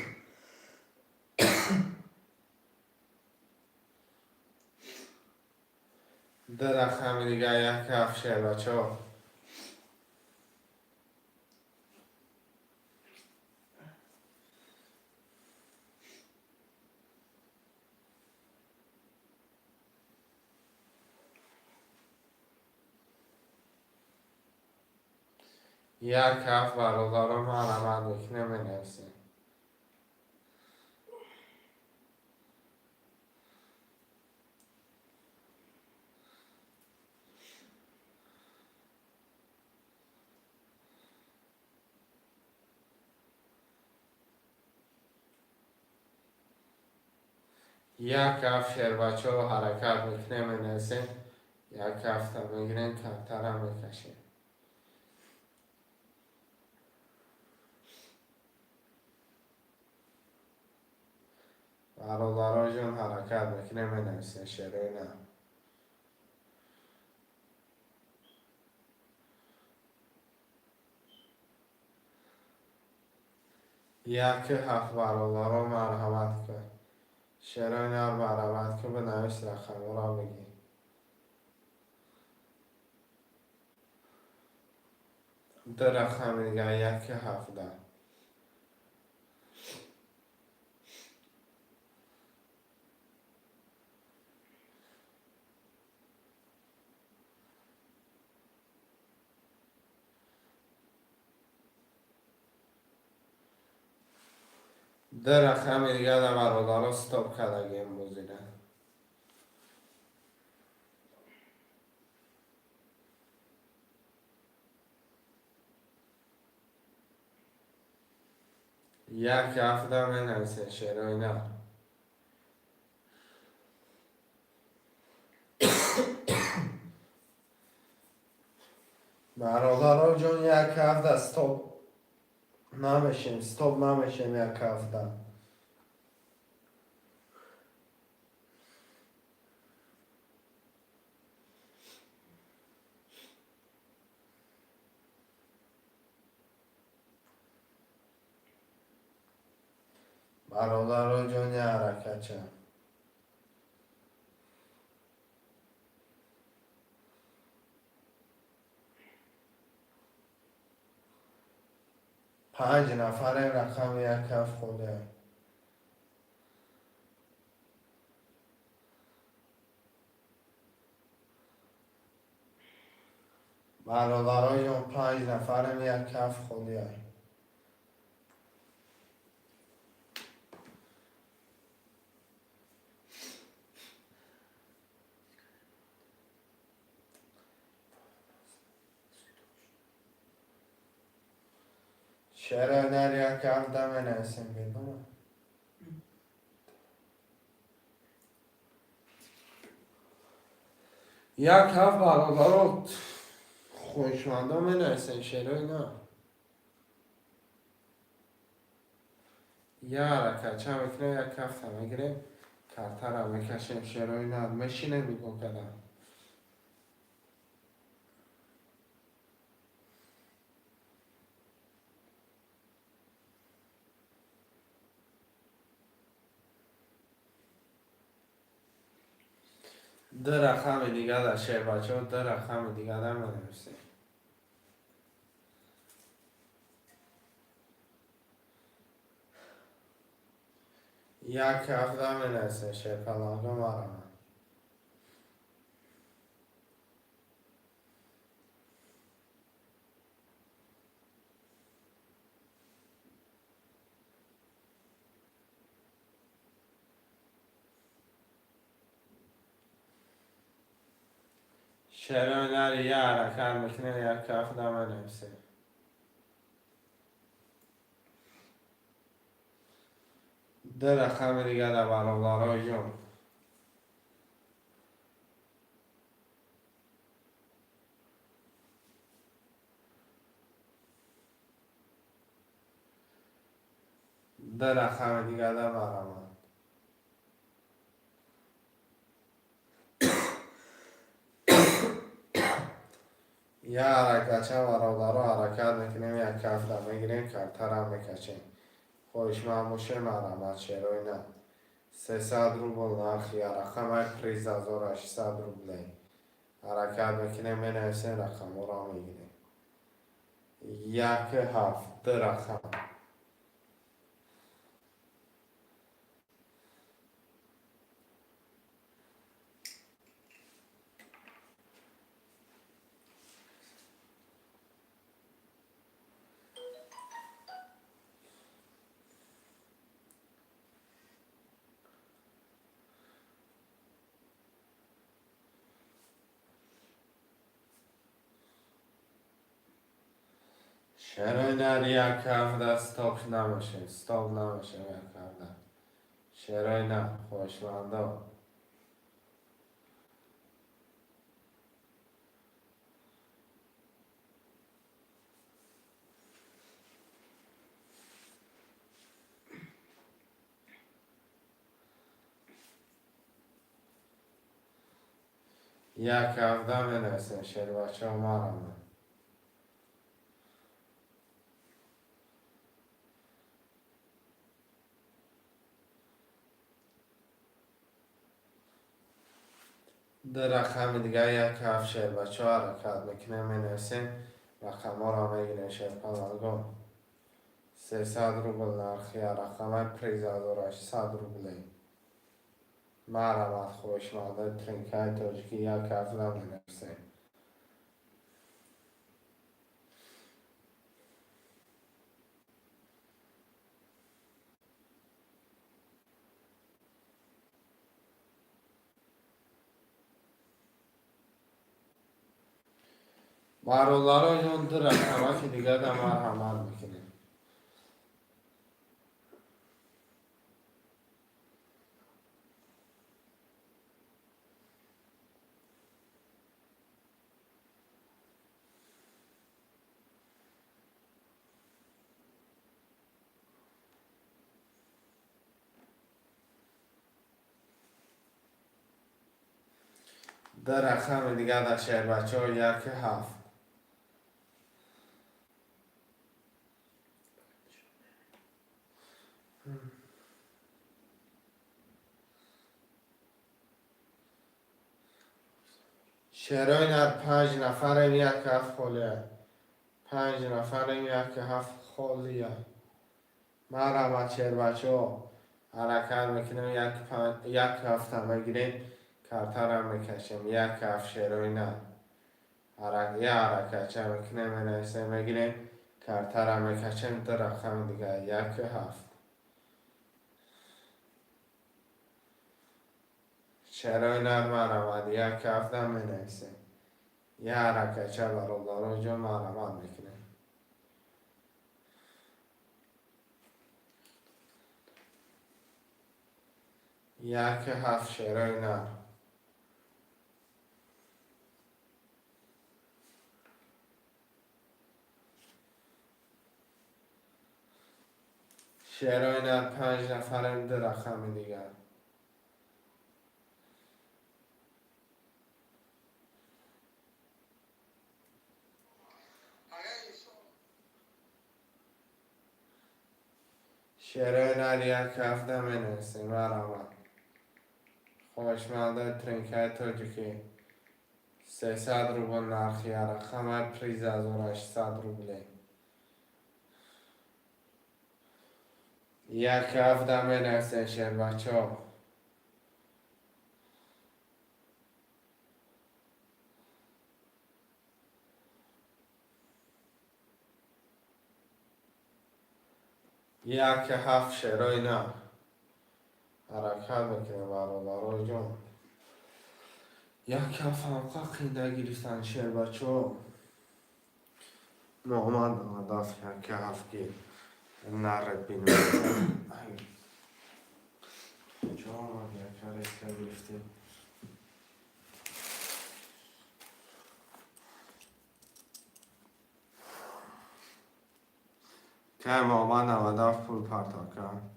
ده رقم دیگه یک هفت شه بچه ها. یک هفت برادران علامت بکنیم بنویسیم. یک هفت شیر بچه ها حرکت بکنیم بنویسیم. یک هفت هم میگیریم کفتر هم بکشیم. برادرای جون حرکت بکنیم بنویسیم شیرای نه. یک هفت برادران مرحمت کن. شیرای نه مرحمت کن بنویس رقم را بگی. ده رقم دیگه یک هفت ده. ده رقم دیگه ده برادران ستاپ کردگیم بزیده. یک هفت ده بنویسه شیرای نه. برادرای جون یک هفت استاپ نمیشیم یک هفته. برادر جان یه حرکت چه 5 نفر رقم یک کف خوده برادرای جان 5 نفرم یک کف خوده شعر در یک کف دم نسیم بیدم یک کف برادرات خوشمنده می نسیم شعرهای نه یه حرکت چه میکنه یک کف تا میگیریم کرتر هم میکشیم شعرهای نه مشینه میگو کدم ده رقم دیگه در شعر بچه ها ده رقم دیگه در می نویسیم یک کف در می نویسیم شعر کلانگا مرمه شعر هنر یه حرکت میکنه یک کف در می نویسیم ده رقم دیگه در برادرای جان ده رقم دیگه در برامن یه حرکت چه برادرها حرکت میکنیم یک کف در میگیریم کرتر هم میکشیم خوش معموشه مرمت شعرهای نه 300 روبل نرخی رقم یک پریز 1800 روبلی حرکت میکنیم می نویسیم رقم را میگیریم یک هفت ده رقم شعرهای نر یک کف در ستاپ نمیشه ستاپ نمیشه یک کف در شعرهای نه خوشمنده یک کف در می نویسیم شعر بچه ها مرمه ده رقم دیگه یک کف شعر بچه ها حرکت میکنه می نویسیم رقم ها را میگیریم شعر پنالگان 300 روبل نرخی رقم پریز 1800 روبلی مرمت خوشمنده ترینکای تاجیکی یک کف در می نویسیم برادرای جان ده رقم که دیگه در مرحمت میکنیم ده رقم دیگه در شعر بچه ها یک هفت شعرهای 5 نفریم یک هفت خالیه. 5 نفریم یک هفت خالیه. مرحبا شعر بچه ها. حرکت میکنیم یک هفته بگیریم کارتر هم میکشیم. یک هفت شعرهای نه. یه حرکت چه میکنیم اینسته میگیریم کارتر هم میکشیم. دو رقم دیگه یک هفت. شعرهای نرم مرحمت یک هفته می نویسیم. یه حرکت چه برادر جان مرحمت میکنیم. یک هفت شعرهای نرم. شعرهای نرم 5 نفریم. دو رقم دیگر. شعرهای نر یک هفته می نویسیم. مرحمت. خوشمنده ترینکای توجیکی 300 روبل نرخی رقم پریز 1800 روبله. یک هفته می نویسیم شعر بچه ها. یک هفت شعرهای نه. حرکت میکنه برادرای جان. یک هفت هم قینده گرفتن شعر بچه ها. محمد هدف یک هفت گیر نرد بینیم. چه آمد یک هفت گرفتیم. که محمد هدف پول پرتا کرد.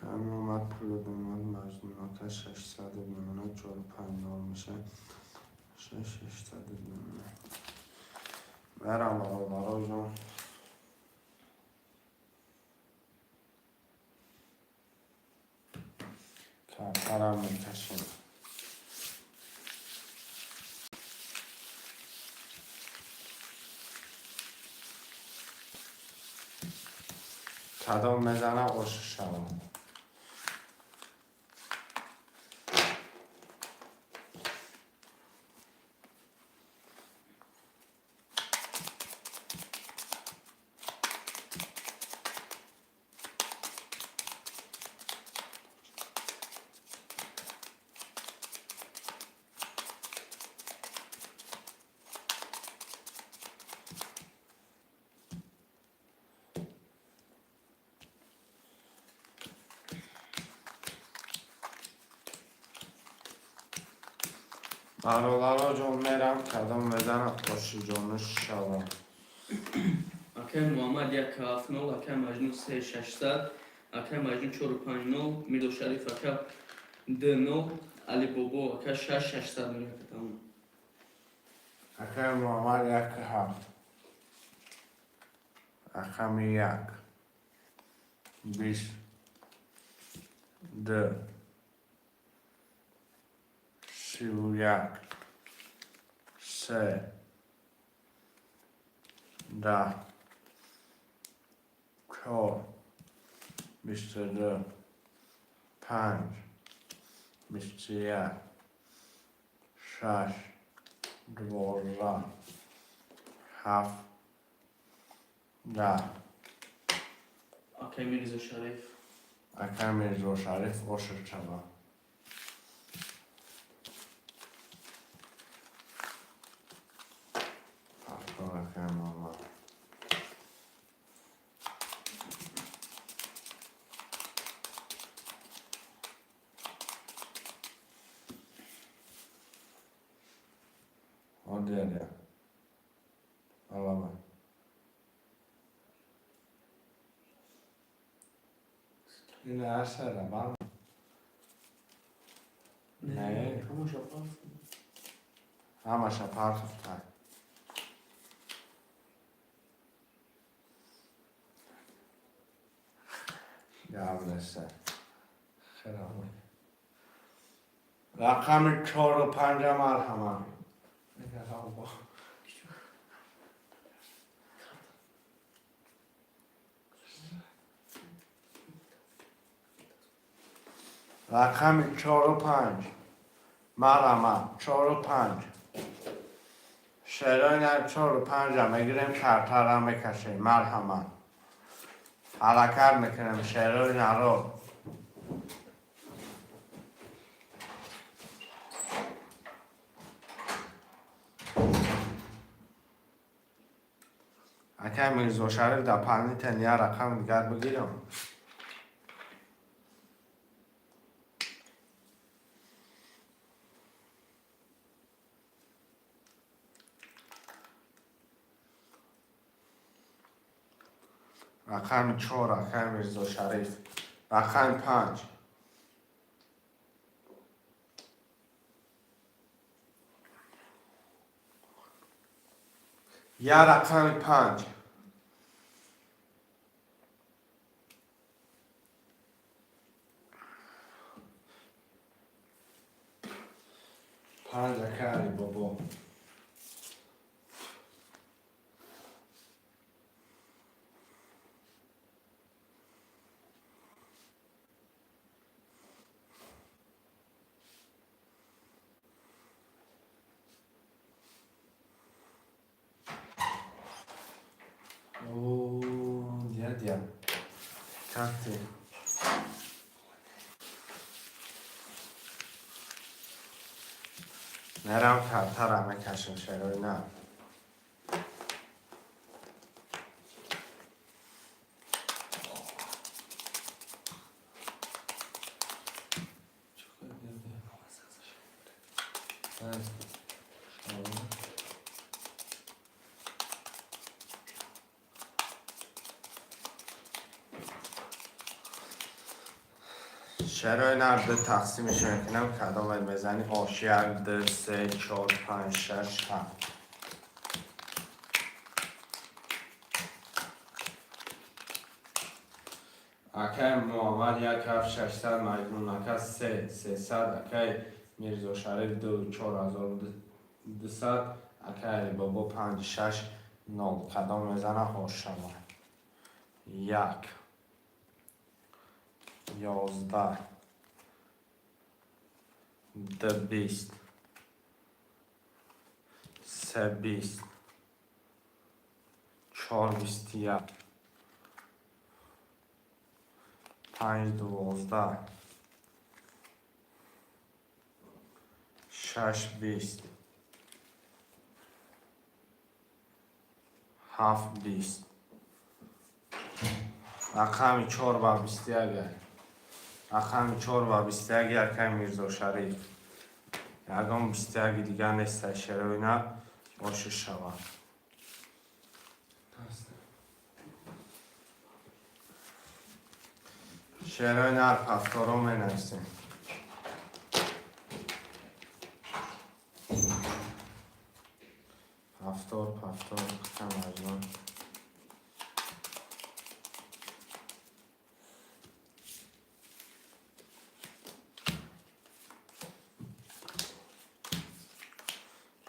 کمی اومد پول دومد مجموعات 600 میمونه 45 نال میشه 600 میمونه. برم برای جان. کارترم میکشیم. کدام میزنم عشق شوم. برادرها جان میرم کدام میزنم عشق جانش شوم. Окей, محمد یک هفت نول. Окей, مجنون 3600. Окей, مجنون 45 نول. میدو شریف окей 2 نول. علی بابا окей 6600 میگه تمام. اکه محمد یک هفت. اکم یک 22 31 3 10 4 22 5 21 6 12 7 10 Окей, میریزا شریف. اکه میرزا شریف عشق شوم. دیگه آقا این هر سره من نه Ama şapaf. همه شپر خفتن گابلسه خیلی همه رقم 4 و 5 مرحمه رقم 4 و 5 مرحمه 4 و 5 شعرهای نر 4 و 5 هم میگیریم کرتر هم میکشیم مرحمه حرکت میکنیم شعرهای نر رو اگه میرزا شریف در پنی تن یه رقم دیگر بگیرم رقم 4 رقم میرزا شریف رقم 5 یه رقم 5 5 کاری بابا اوه دیا کتی نرم کرتر همه کشم شروع نه شروع نه به تقسیمش میکنم کدام باید بزنی آش 1 2 3 4 5 6 7 اکه محمد 1 7 600 مجنون اکه 3 300 اکه میرزا شریف 2 4200 اکه علی بابا 5 6 9 کدام میزنه هاش شما 1 11 2 20 3 20 4 21 5 12 6 20 7 20 رقم 4 و 21 رقم 4 و 21 که میرزا شریف یکم 21 دیگه نیست شروع نه باشه شود شعرهای نر پفتارا می نویسیم پفتار کم مجموع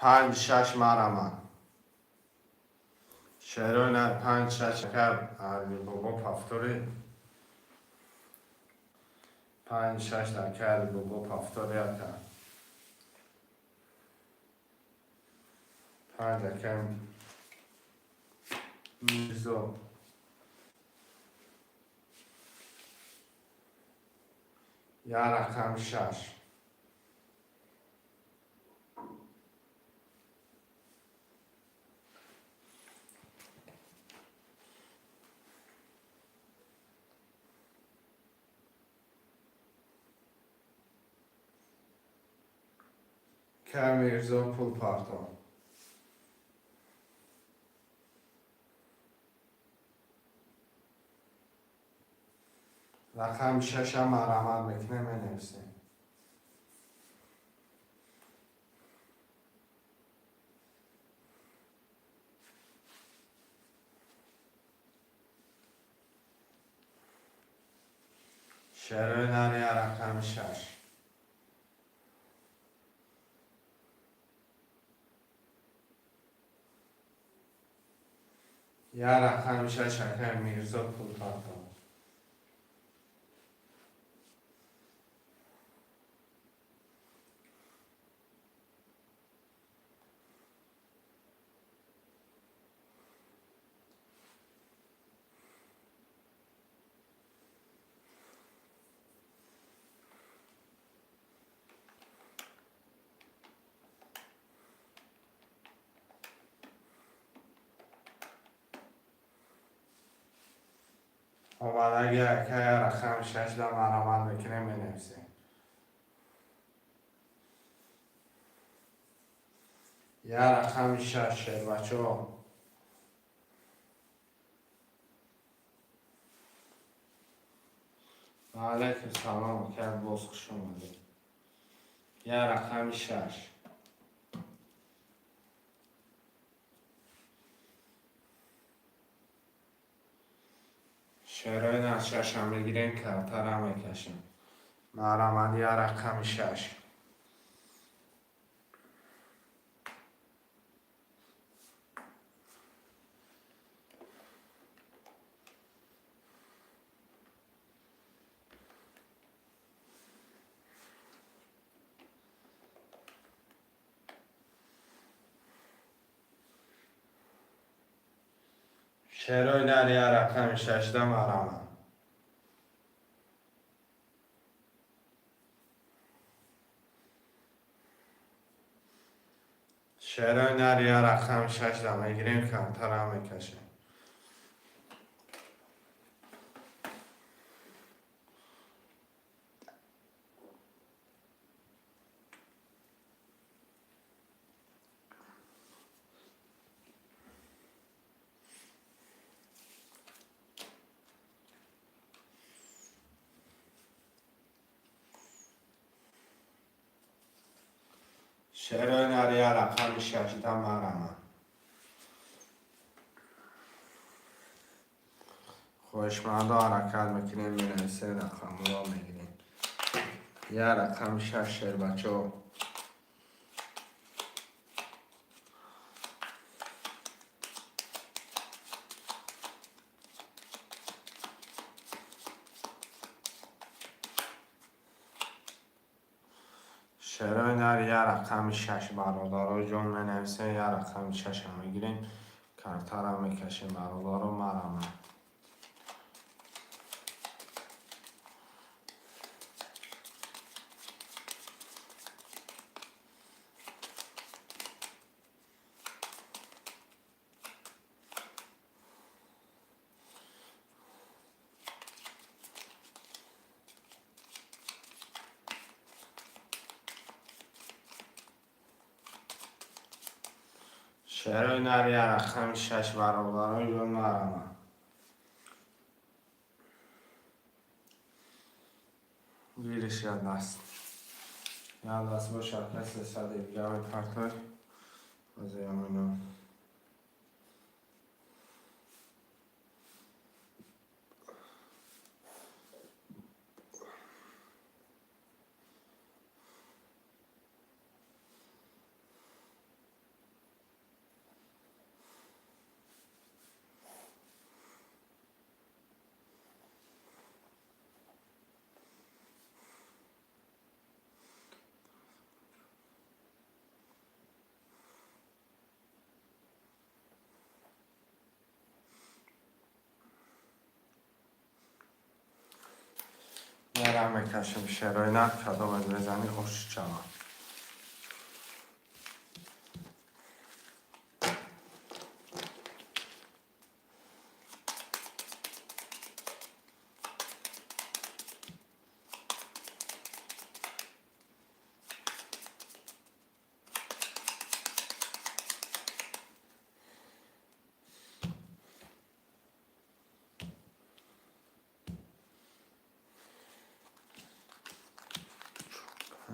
پنج شش مرمه شعرهای نر 5 6 کرد علی بابا پفتاری 5 6 دکه علی بابا پفتاری کرد 5 دکه میرزا یه رقم 6 که میرزا پول پارتان رقم 6 هم عمل میکنه بنویسیم. شروع نری رقم 6. یا رقم 6 که میرزا کوتاه کنم. اومده که رقم 6 در عمل میکنه بنویسیم. یا رقم 6 بچه ها. علیکم سلام که باز خوش اومدید. یا رقم 6. شروع از 6 هم بگیریم که تر هم میکشیم. مرمد یا رقم 6. شروع در یا رقم 6 ده مرمد. شروع در یا رقم 6 ده میگیریم که تر هم میکشیم. شروع در یا رقم 6 ده مرمد. خوشمنده حرکت میکنیم بنویسیم رقم را میگیریم. یا رقم 6 بچه ها. شروع در یا رقم 6 برادر جان بنویسیم. یا رقم 6 هم میگیریم کارتر هم میکشیم برادر رو مرمد. شروع در یا رقم 6 برادر جان مرمد. گیرش یا دست. یا دست با شکل 300 دیگه های پرتای از یمینو. میرم میکشیم شروع نه کدام بزنی خوش چمان.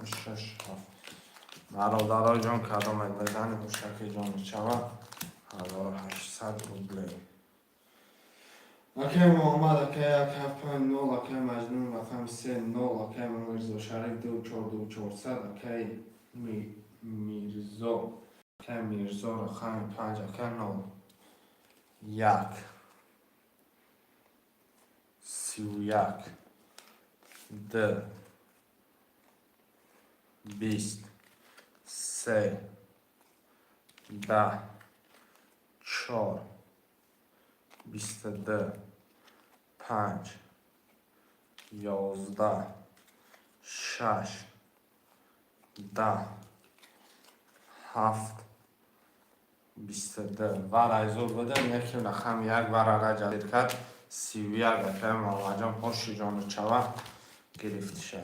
شش برادرها جان کدام بزنی موشک جان چوا 1800 روبلی. اوکی محمد، اوکی یک هفت پنج نول، اوکی مجنون رقم 3 نول، اوکی میرزا شریف 242 اوکی میرزا، اوکی میرزا رقم 5 اوکی نول 1 31 2 20 3 10 4 22 5 11 6 10 7 22 و رایزور بدم یکی رقم 1 ورقه جدید کرد 31 اوکی محمد جان پشت جان چوا گرفت شه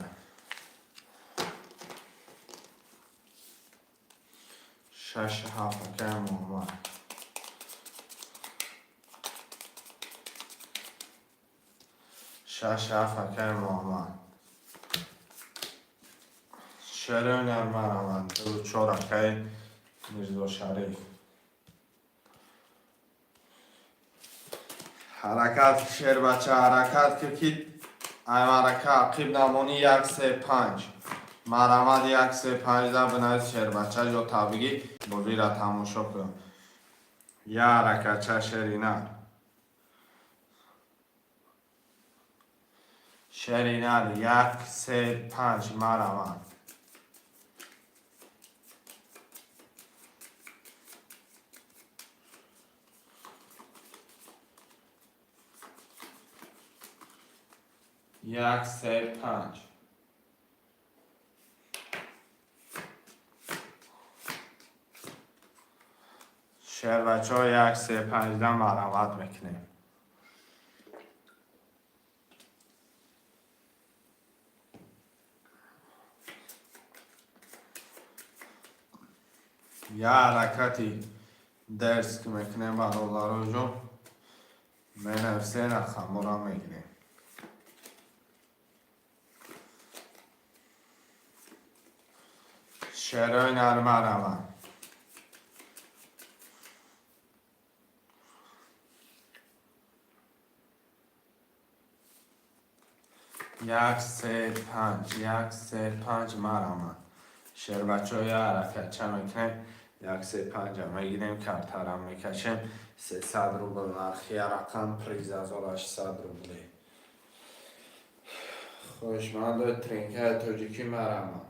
6 7 اوکی محمد 6 7 اوکی محمد شرین ارمن 2 4 اوکی میرزا شریف حرکت شیر بچه حرکت که کید ایم حرکت عقیب نمونی 1 3 5 مرمد 1 3 5 در بنویس شیر بچه جو تابگی بوی را تماشا کن یا حرکت چه شرینر شرینر 1 3 5 مرمد 1 3 5 شهر بچه ها 1 3 5 دم مرمت میکنیم یه حرکتی درس که میکنیم برادرها جون بنفسه رقم را میگیریم شهرهای نرمه روان 1 3 5 1 3 5 مرمت شهر بچه های حرکت چه میکنیم 1 3 5 هم میگیریم کرتر هم میکشیم 300 روبل نرخی رقم پریز 1800 روبلی خوشمند ترینکه توجیکی مرمت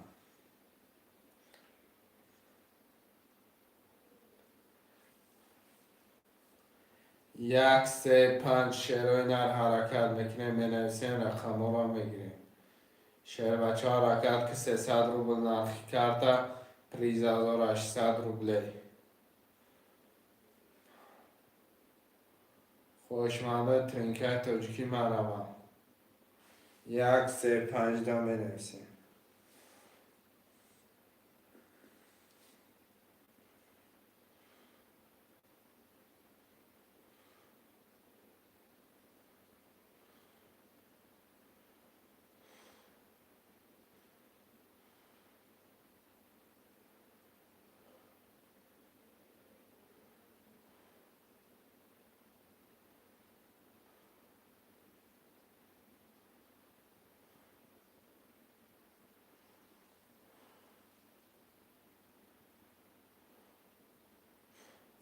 1 3 5 شهرهای نر حرکت میکنیم بنویسیم رقم را میگیریم شهر بچه ها حرکت که 300 روبل نرخی کرده پریز 1800 روبلی خوشمنده ترینکه توجیکی مرمت 1 3 5 دم بنویسیم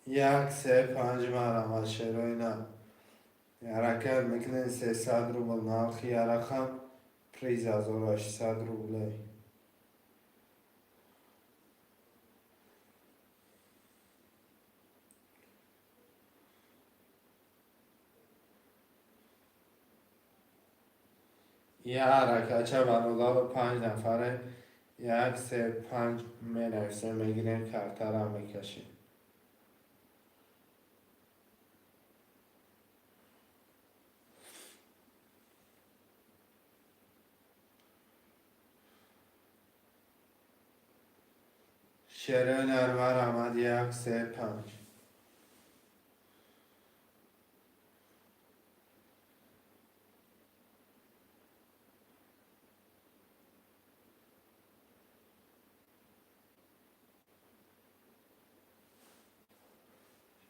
یک سه پنج مرمت شهرهای نر حرکت میکنین 300 روبل نرخی رقم پریز 1800 روبلی یه حرکت چه برادر 5 نفره 1 3 5 مینویسیم میگیریم کرتر هم میکشیم شهرهای نر مرمت 1 3 5 1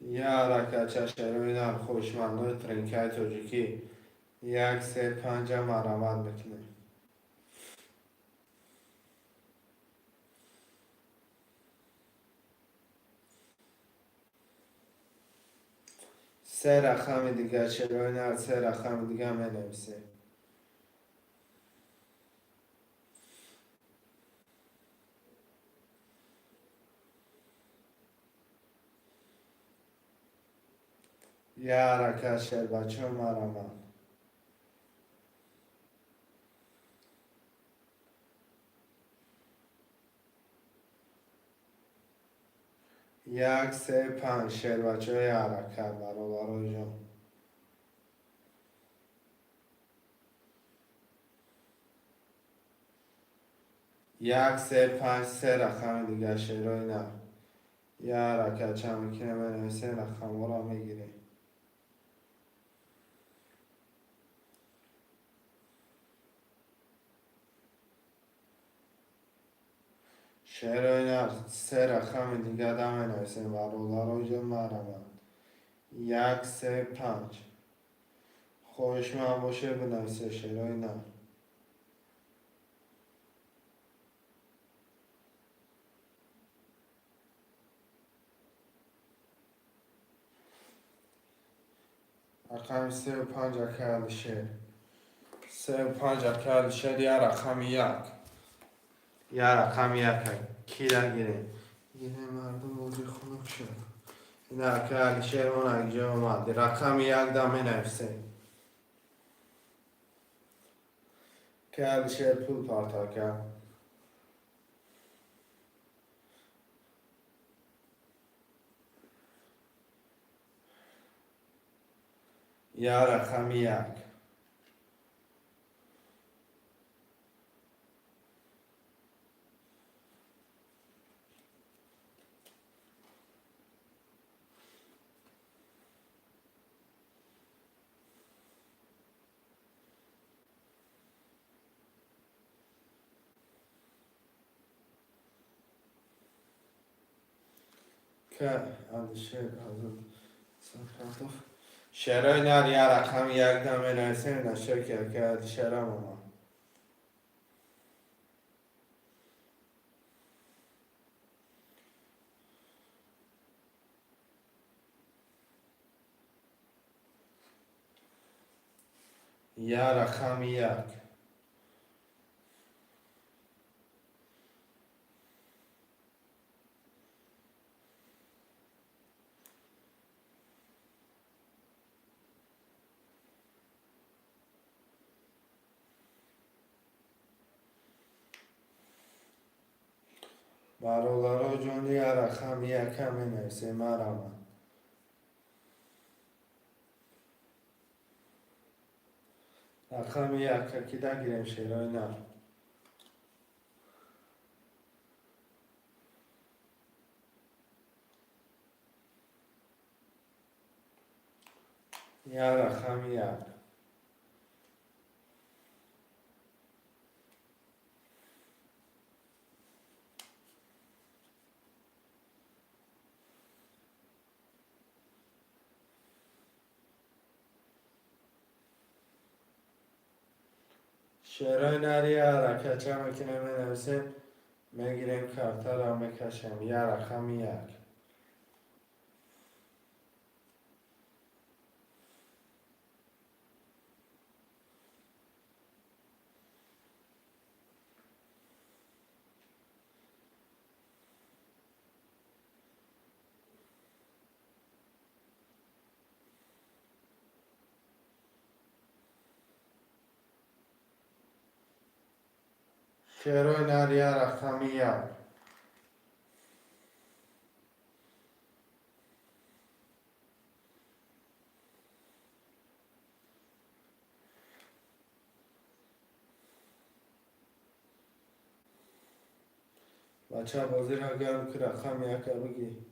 یه حرکت شروع در خوشمندی ترنکای توجیکی 1-3-5 هم عمل میکنه. سه رقم دیگه شروع در سه رقم دیگه منویسه. یه حرکت شد بچه ها مرمن 1-3-5 شد بچه های حرکت برای جان 1-3-5 سه رقم دیگه شروع نه یه حرکت چمکنه منویسه رقم ها را میگیره. شروع نه سه رقم دیگه دم منویسه برای جان مرمن 1-3-5 خوش من باشه بنویسه شروع نه رقم 3-5 اکل شد 3-5 اکل شد یه رقم یه رقم یک کی را گیره گیره مردم بودی خونک شد این اکل شد اون اگجا اومد رقم یک دم نفسه کل شد پول پارتا کرد یه رقم یک که شرای نر یه رقم یک دم نرسه نشه که شرم اومد یه رقم یک برادرها جون یه رقم یک هم نرسه مرمن رقم یک که ده گیریم شیرای نر یه رقم یک شیرای نر یه حرکت چه مکنه می نرسه میگیریم کارتا را میکشیم یه رقم یک شیرای نر یه رقم یک بچه بازی را گرم که رقم یک بگی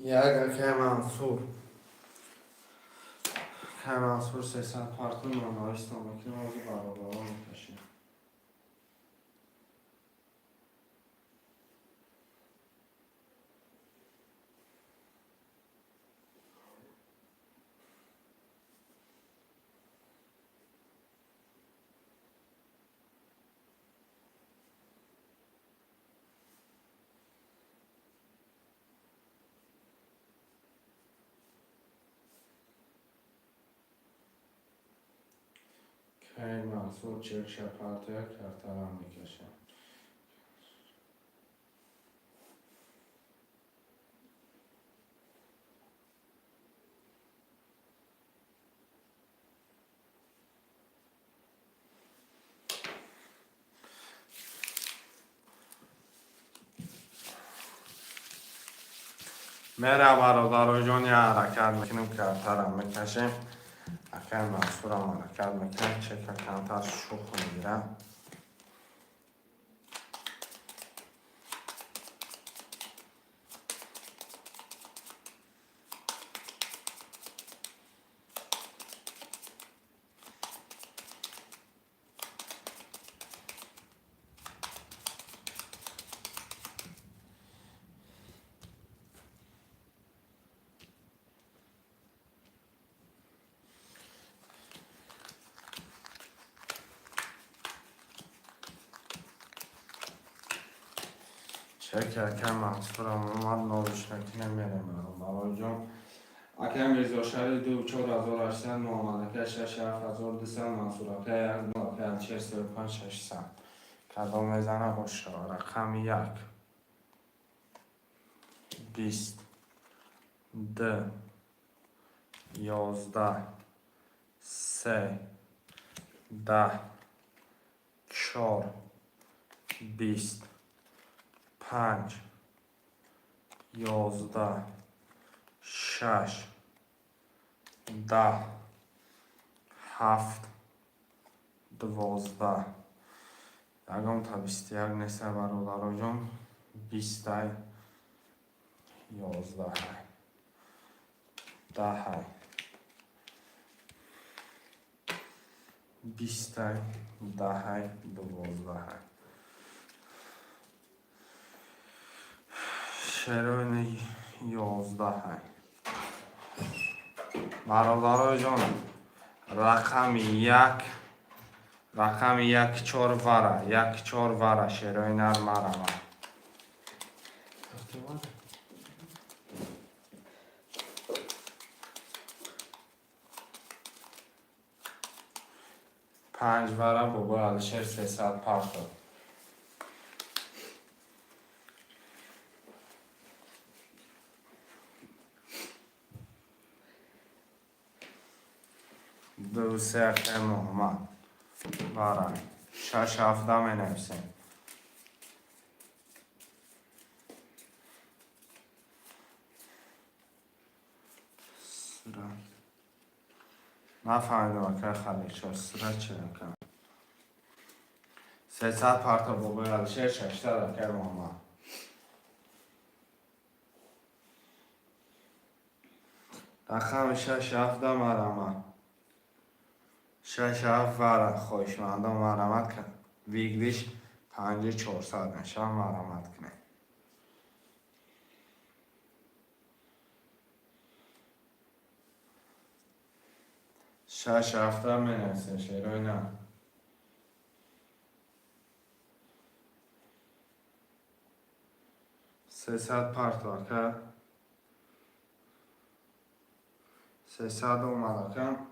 یک که منصور که منصور 300 پارتون نانایست ممکنه موضوع برابران میکشه. که منصور چک شپارته کرترم میکشه. میره برادر جان یه حرکت میکنیم کرترم میکشیم. اگر منصورم حرکت میکنه چک کمتر شوخ میگیرم. چک که منصورم اومد نوشنکی نمیرم برای جان. اگر میرزا شهر 24800 محمد اکه 67200 منصور اکه 1 کدام میزنه باشه. رقم 1 20 2 11 3 10 4 20 5 11 6 10 7 12 یکم تا 21 نیست برادر جان. 20 11 10 20 10 12 شرون 11 برادر جان. رقم 1 4 وره 1 4 وره شروع نرمه رمه 5 وره بابا الشر 300 پارتو. دو سه که محمد وره 6 7 می نویسیم. نفهمیدم که خلیل شد سره چه نکنم. 300 پارتا بابای الشر 600 که محمد. رقم 6 7 مرمه 6 7 وره خوشمندم مرمت کن. ویگلیش 5400 نشان مرمت کنه. 6 7 می نویسه شروع نه. سیصد پارتا که 300 اومده کن.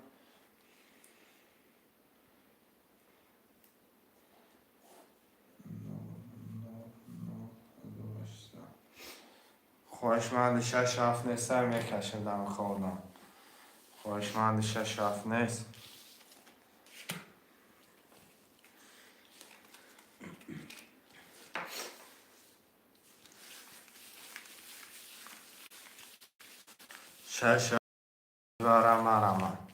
خوشمند 6 7 نیست میکشم دم خوردم. خوشمند 6 7 نیست. شش مرمه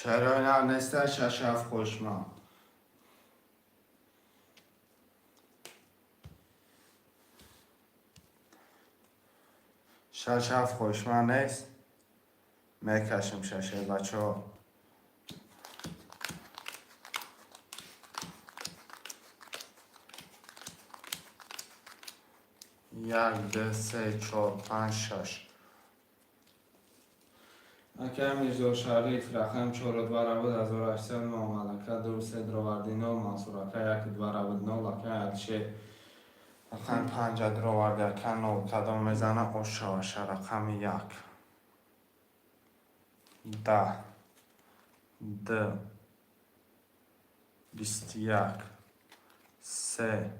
چرا نسته ششف خوشما ششف خوشما نیست میکشیم ششه بچه ها یک دو سه چهار پنج شش اکه میرزا شریف رقم 4 برابر 1809 اکه دو سه دروردی 9 منصور اکه یک برابر 9 اکه الشه رقم 5 دروردی اکه 9 کدام میزنه اوشاشه رقم 1 10 دو 21 3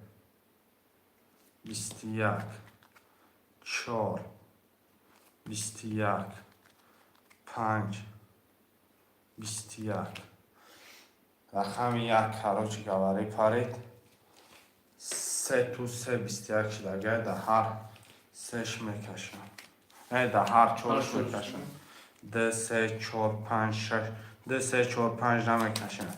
21 4 21 5 21 رقم 1 کاروچ گواری پارید 3 تو 3 21 شده ده هر 3 میکشم نه ده هر 4 میکشم 2 3 4 5 6 2 3 4 5 نمیکشم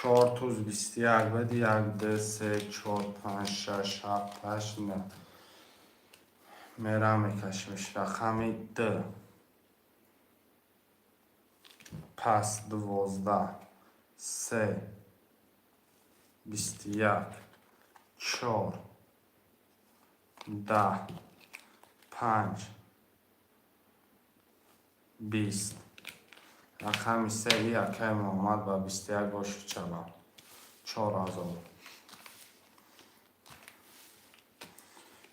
چهار توز 21 بدی 1 2 3 4 5 6 7 8 9 میرم میکشمش رقم 2 پس 12 3 21 4 10 5 20 رقم 3 یکه محمد با 21 باشو چبا 4000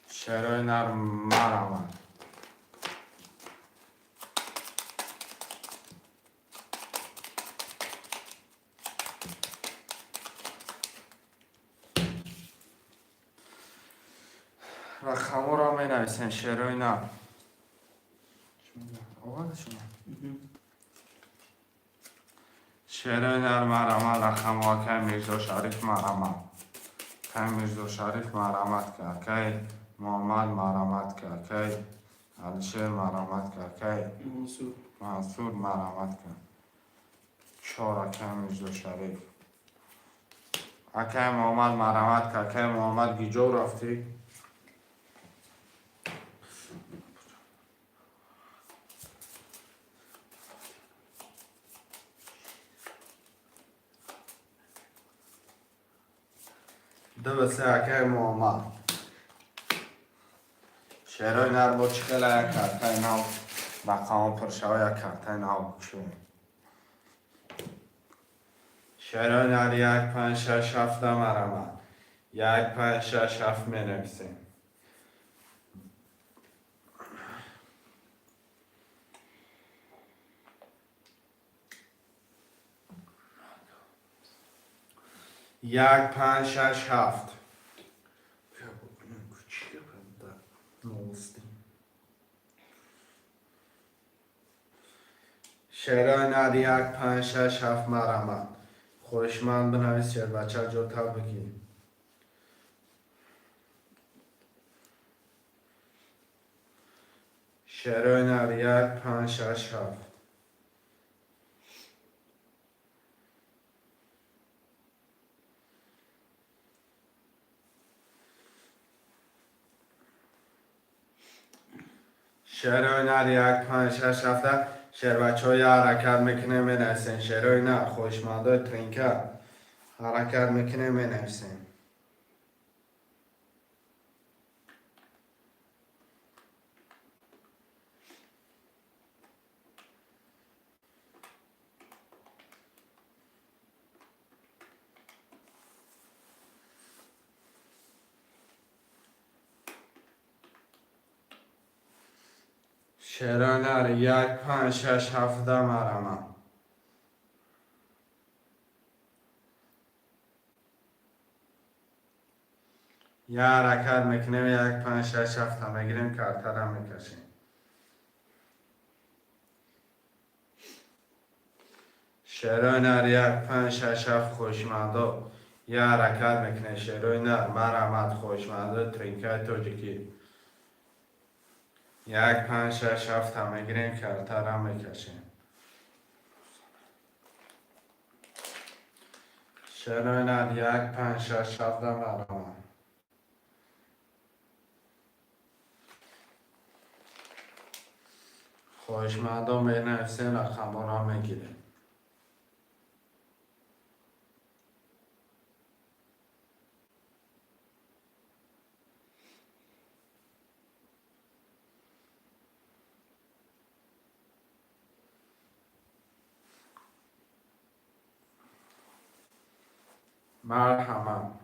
شعرهای نرم مرمه رقم ها را می نویسین شعرهای نرم آواده شما شعرهای نرم مرمه رقم ها که میرزا شریف مرمه که میرزا شریف مرمت که که محمد مرمت که که علیشه مرمت که که منصور مرمت که 4 اکه میرزا شریف اکه محمد مرمت که که محمد گیجو رفتی دو بسه اکه محمد شعرهای نر با چکل یک کرته نو رقم پرشوه یک کرته نو بکشویم شعرهای نر 1 5 6 7 مرمه 1 5 6 7 می نویسیم یک 5 6 7 شعرهای نر 1 5 6 7 مرمه خوشمند بنویس شعر بچه جوتا بگی شعرهای نر 1 5 6 7 شعرهای نر 1 5 6 7 شعر بچه های حرکت میکنه می نویسین شعرهای نر خوشمنده ترینکه حرکت میکنه می نویسین شرانر 1 5 6 7 مرمم. یه حرکت میکنیم 1 5 6 7 میگیریم کارتر میکشیم. شروع نر 1 5 6 7 خوشمنده یه حرکت میکنه. شروع نر مرحمت خوشمنده ترینکای توجیکی 1 5 6 7 میگیریم کارتر میکشیم. شروع نر 1 5 6 7 مرحمت. خوشمنده به نفسی رقم را میگیریم. مرحمت.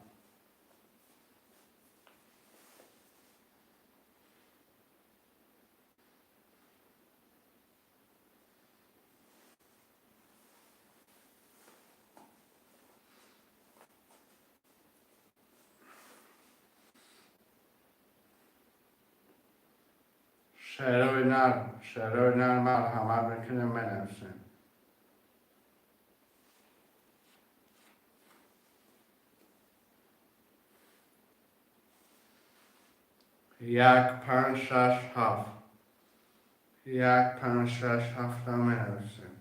شروع نر مرحمت میکنیم به نفسی. 1 5 6 7 1 5 6 7 مینویسیم.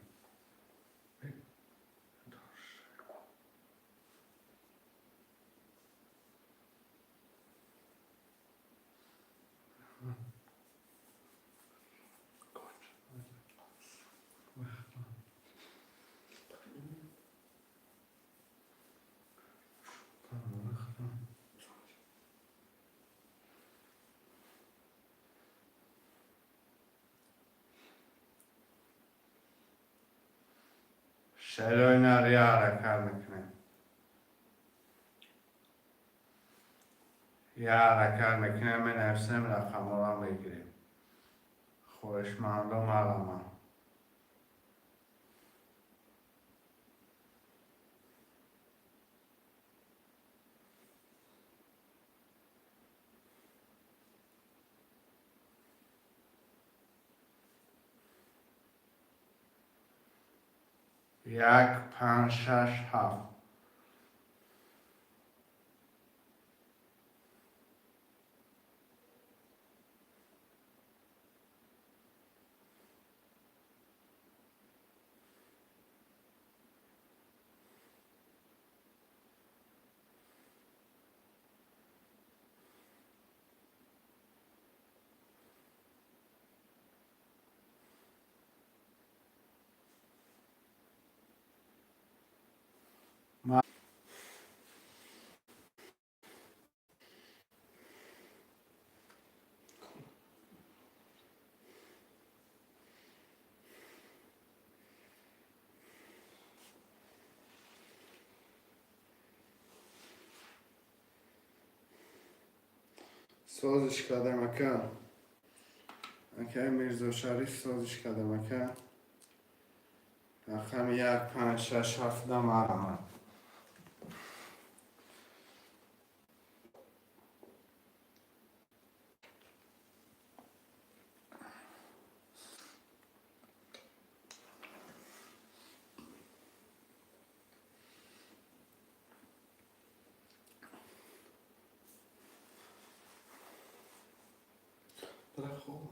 شروع نر یه حرکت میکنیم. یه حرکت میکنیم به نفسیم رقم را میگیریم. خوشمنده مرحمت. یک 5 6 7 سازش کردم اکا. اکا میرزا شریف سازش کردم اکا. رقم 1 5 6 7 مرحمت. خوب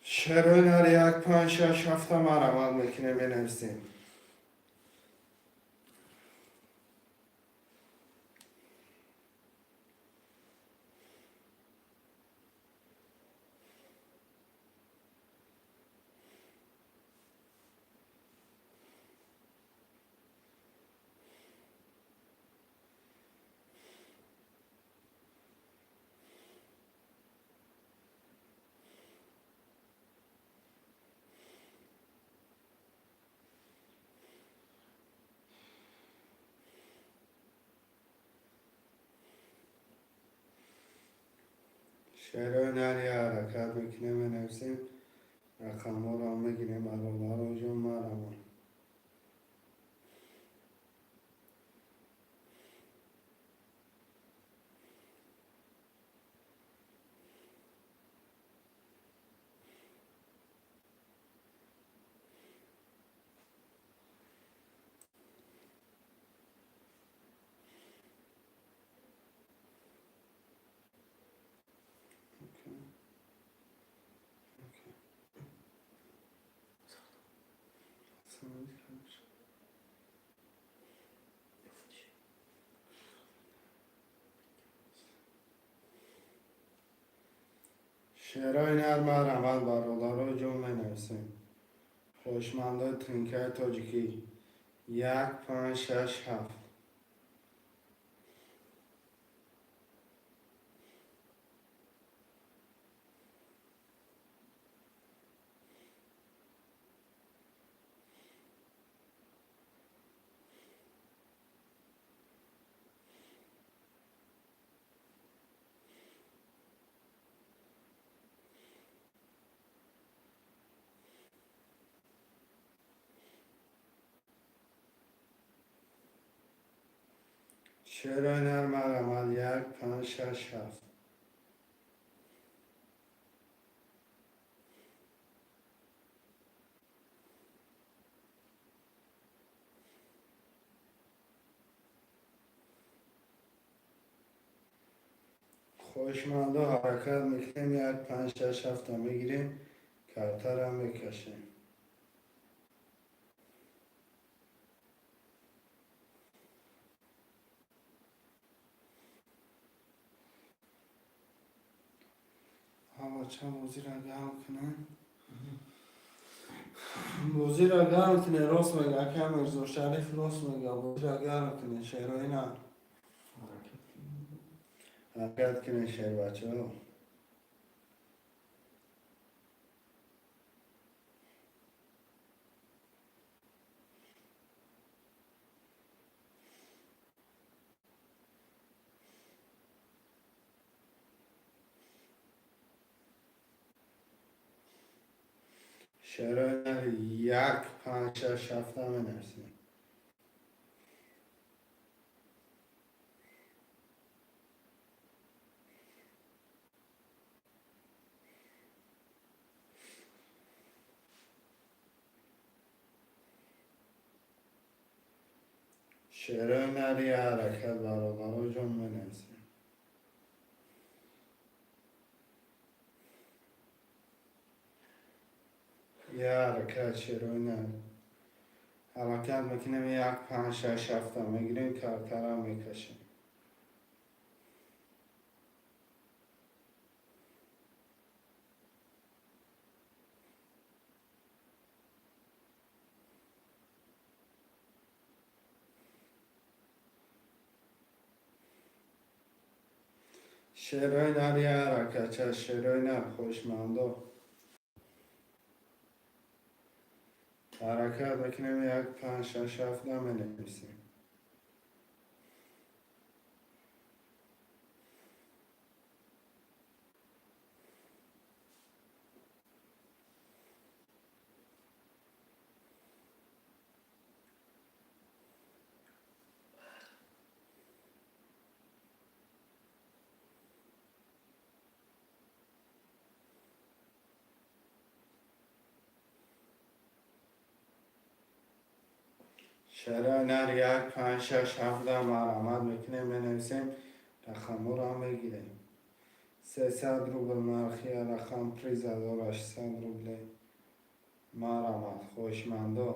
شروع نر 1 5 6 7 مرحمت میکنیم به نفسیم. شعر هنری حرکت میکنیم بنویسیم. رقم ها را میگیریم برابر و جمع. شعرهای نرم اول برادر و جمع نویسیم. خوشمنده ترینکای تاجیکی 1 5 6 7. شعرهای نرم اول 1 5 6 7. خوشمنده حرکت میکنیم 1 5 6 7 میگیریم. کرتر هم میکشیم. بچه بازی را گرم کنه. بازی را گرم کنه. راست میگه که مرزا شریف راست میگه. بازی را گرم کنه. شعرهای نه حرکت کنه شعر بچه ها. شعرهای نه 1 5 6 7 نویسیم. شعرهای نری حرکت برابر و جمع نویسیم. یه حرکت شعرهای نری حرکت میکنیم 1 5 6 7 میگیریم. کرتر هم میکشیم. شعرهای نری حرکت شعرهای نر خوشمنده حرکت میکنیم 1 5 6 7 نویسیم. شعرهای نر 1 5 6 7 مرامت میکنیم بنویسیم. رقم ها را میگیریم. 300 روبل مرخیه رقم پریز 1800 روبل مرامت خوشمنده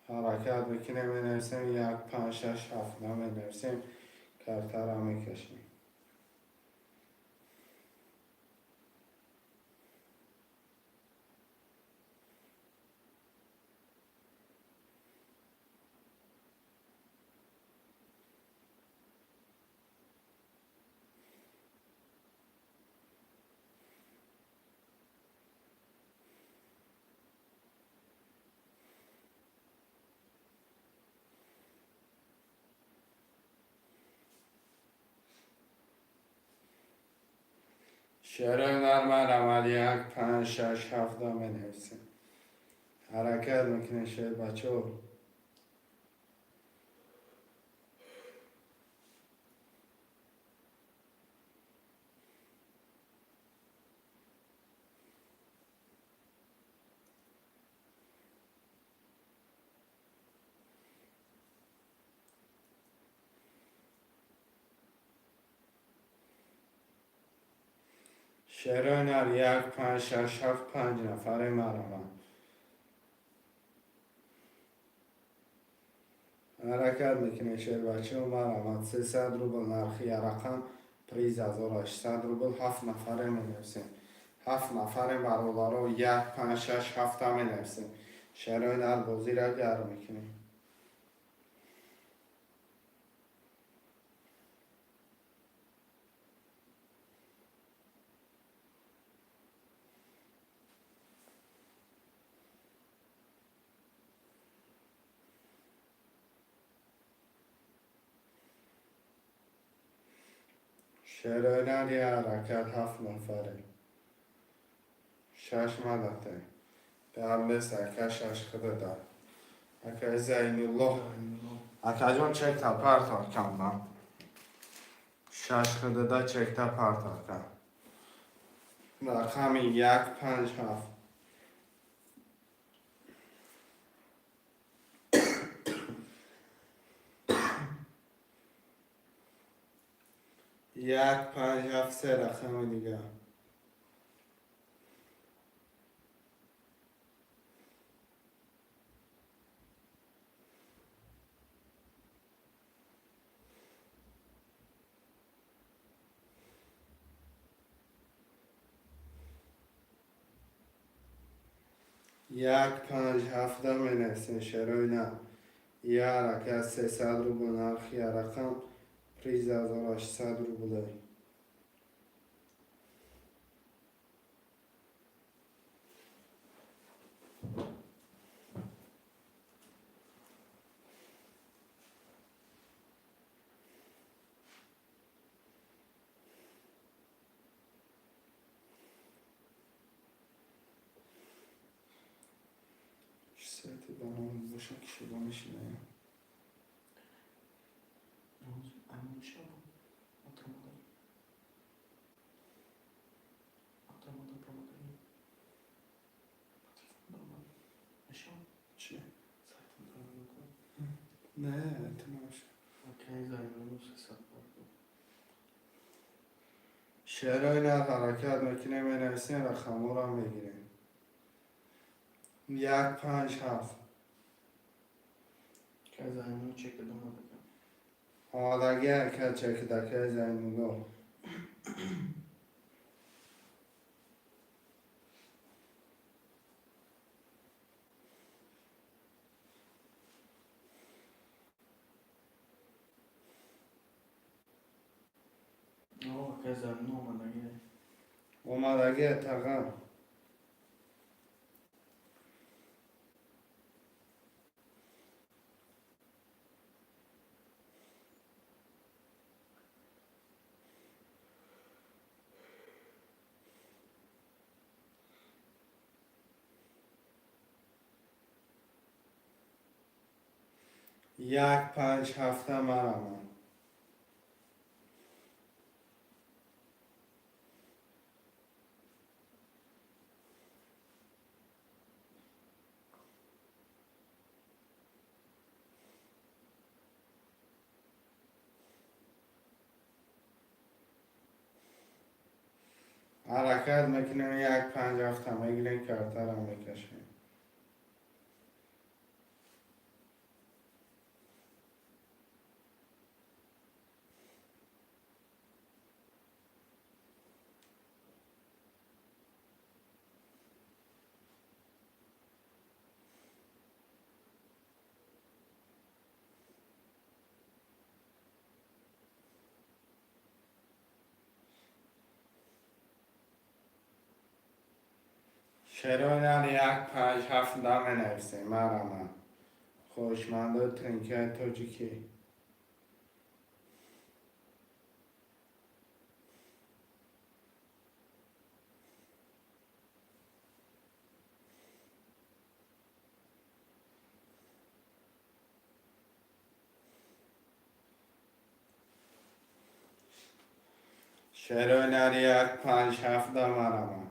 حرکت میکنیم بنویسیم. 1 5 6 7 نویسیم. کرتر هم میکشیم. شعرهای نرمن عمل 1 5 6 7 بنویسیم. حرکت میکنه شعر بچه ها. شعرهای نر 1 5 6 7 5 نفره مرمن. حرکت میکنه شعر بچه ها مرمن 300 روبل نرخی رقم پریز 1800 روبل 7 نفره مینویسیم. 7 نفره برادر 1 5 6 7 مینویسیم. شعرهای نر بازی را گرم میکنیم. شعرهای نر یه حرکت 7 نفره 6 مدته قبل سکه 6 خدا دار اکا زین الله اکا جان چک تا پرتا کم بام 6 خدا دا چک تا پرتا کم رقمی 1 5 7 1 5 7 3 رقم دیگه یک 5 7 مینویسیم شعرهای نه یه حرکت 300 روبل نرخی رقم پریز 1800 روبل ساعتی برام باشم که شده میشینه همون شب oturmadan promodan normal yaşam چی؟ zaten promodan نه تماش okey zaten hesap var شعرهای نه حرکت میکنه مینویسیم رقم رو هم بگیریم 1 5 7 که zaten çekildim orada آمادگی حرکت چکدکه زینولو که zaten اومدگی آمادگی تقم 1 5 7 مرمن حرکت میکنیم 1 5 7 میگیریم کرتر هم میکشیم شعرهای 1 5 7 مینویسیم مرمن خوشمنده تنکه تاجیکی شعر یک 5-7 مرا.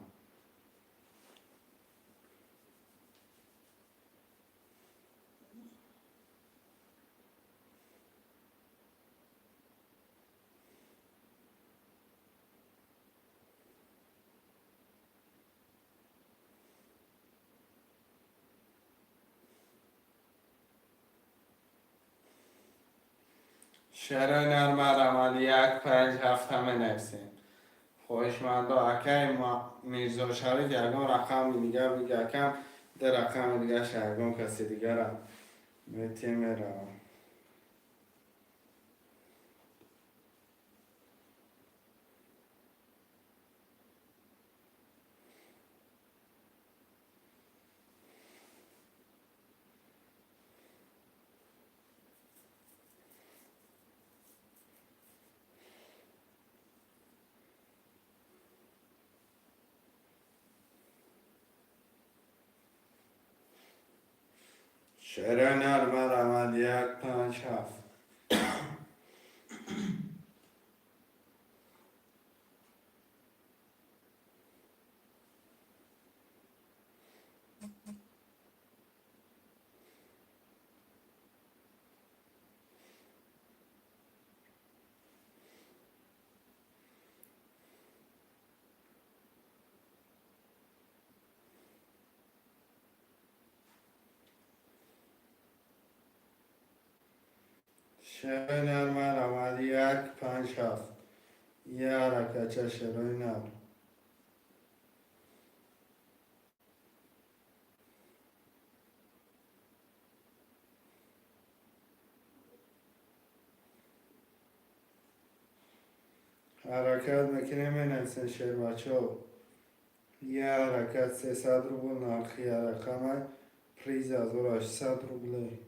شعر نرم یک 5-7 نویسیم. خوشمند اکی میرزا شریف یکم رقم دیگه بگه کم در رقم دیگه شرگم کسی دیگه را میتیم را. شعر نرم یک 5-7. شعر نرم یک 5-7. یه حرکت شعرهای نرم. حرکت میکنیم این انسان شعر بچه ها. یه حرکت 300 روبل نرخی رقم پریز 1800 روبله.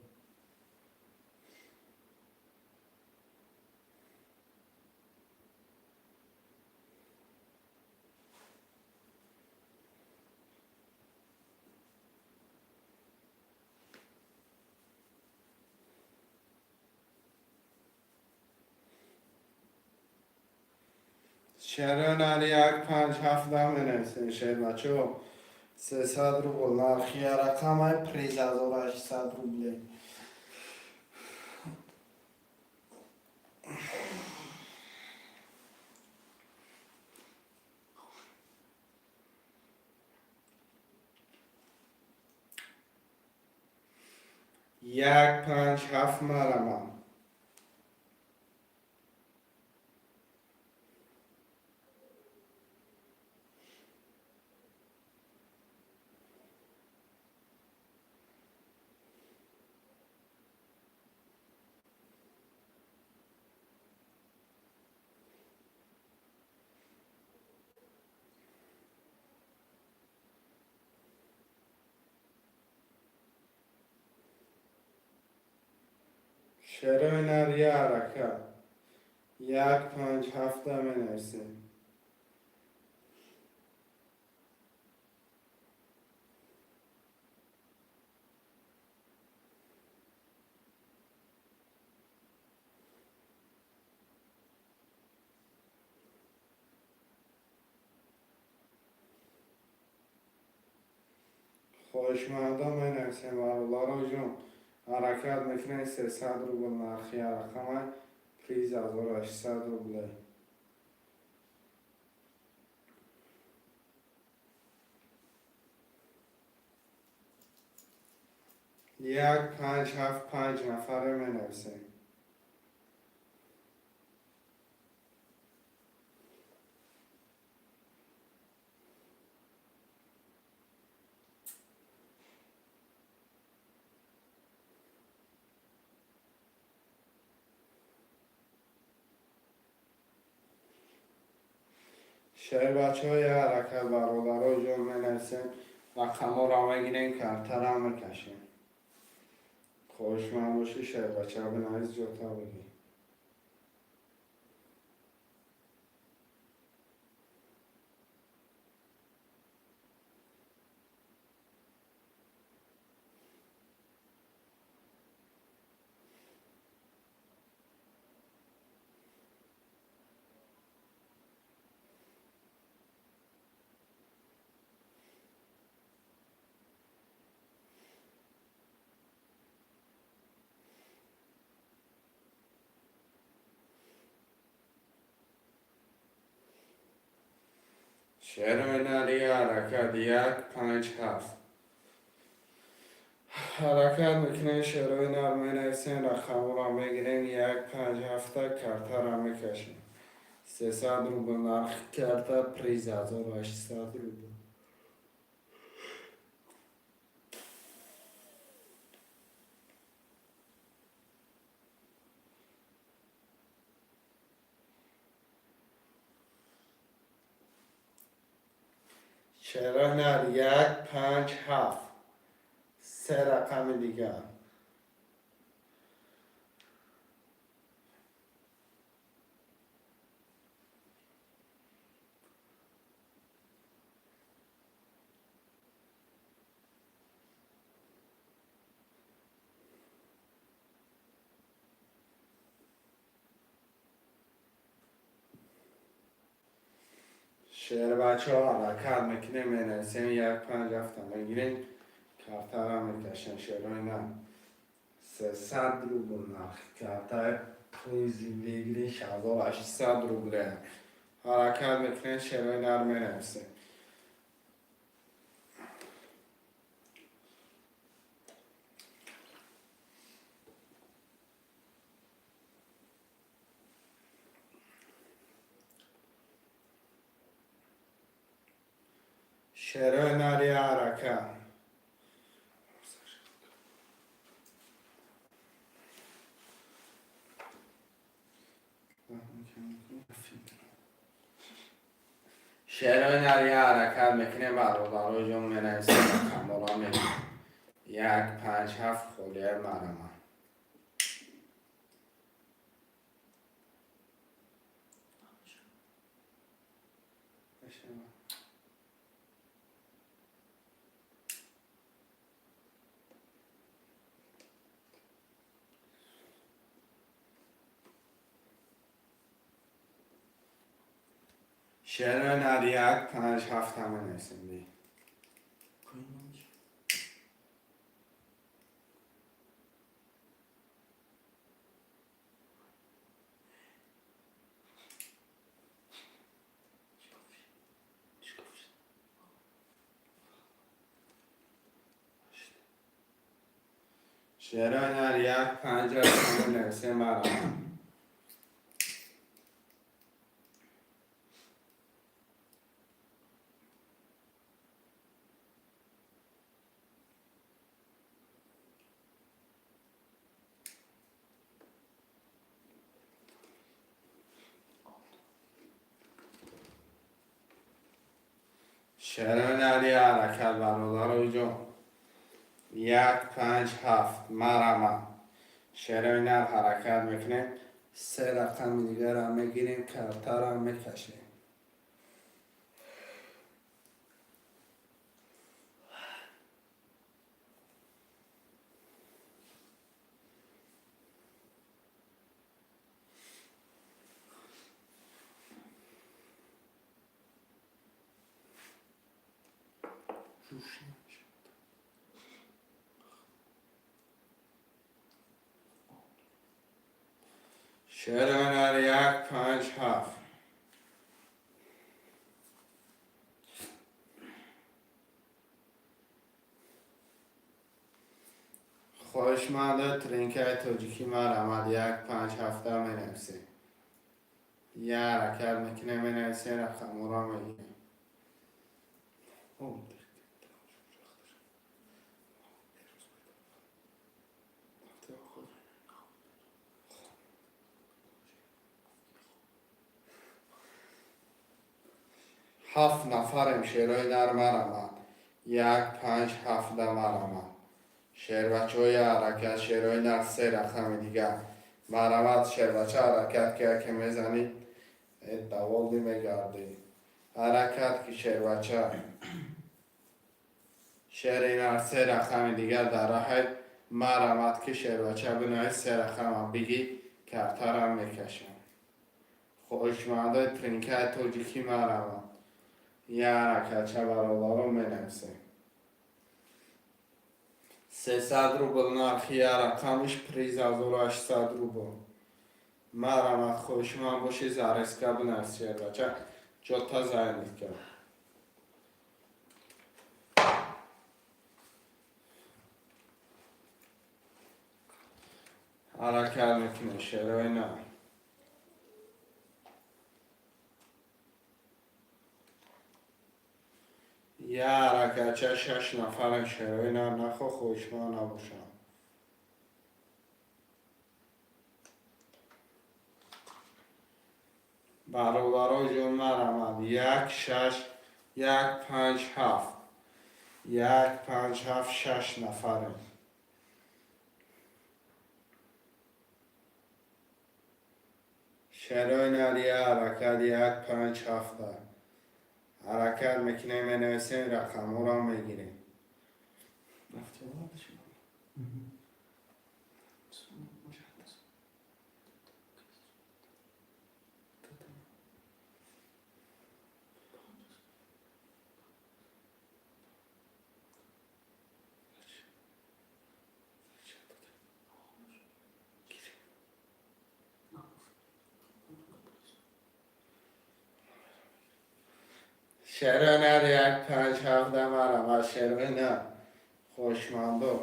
شعر نر یک 5-7 نویسیم شعر بچه ها. 300 روبل نرخی رقم پریز 1800 روبله. یک 5-7 مرمم. شعر نر یه حرکت یک 5-7 نویسیم. خوشمندم می نویسیم الله رو جون. حرکت میکنه 300 روبل نرخی رقم پریز 1800 روبله. یک 5-7 5 نفره می نویسیم. شعر بچه های حرکت برادر جون می نویسیم. رقم ها را میگیریم کرتر هم میکشیم. خوشمند باشی شعر بچه ها بنویس جوتا بگی. شعر هنری حرکت 1 5 7 حرکت میکنین شعر هنر مینویسین رقم را میگیرین 1 5 7 کرته را میکشین 300 روبل نرخ کرته پریز 1800 روبل شعر هنر 1 5 7 3 رقم دیگر شعر بچه ها حرکت میکنه مینویسین 1 5 7 میگیرین کرته را میکشین شعر هنر 300 روبل نرخ کرته پریزی میگیرین 1800 روبل حرکت میکنین شعر هنر مینویسین شعر هنری حرکت شعر هنری حرکت میکنه برادر جون مینویسین رقم را میگیرین 1 5 7 خولیه مرمه شعر هنری 1 5 7 مینویسین دی شعر هنری 1 5 7 مینویسین مرمه شعر هنری حرکت برادر جون 1 5 7 مرمه شعر هنر حرکت میکنه 3 رقم دیگر را میگیریم کرته را میکشیم شعر هنر 1 5 7 خوشمنده ترینکه توجیکی مرمد 1 5 7 مینویسین یه حرکت میکنه مینویسین رقم را میگیریم 7 نفریم شعر هنر مرمد 1 5 7 مرمد شعر بچه های حرکت شعر هنر 3 رقم دیگر مرمد شعر بچه حرکت که میزنید دوالدی میگردید حرکت که شعر بچه شعر هنر 3 رقم دیگر در راه مرمد که شعر بچه بنای 3 رقم بگی کرته را میکشم خوشمنده ترینکه توجیکی مرمد یه حرکت چه برادر رو مینویسیم 300 روبل نرخی رقمش پریز 1800 روبل مرمد خوشمند باشی زرسکه بنویس شعر بچه جتا زنید کرد حرکت میکنه شروع نه. یه حرکت چه 6 نفر شروع نه نخو خوشما نباشم. برابرای جون مرمد 1 6 1 5 7 1 5 7 6 نفره. شروع نه یه حرکت 1 5 7 حرکت میکنیم نویسیم رقم رو میگیریم. شروع نه 1 5 7 مرم از شروع نه خوشمندو.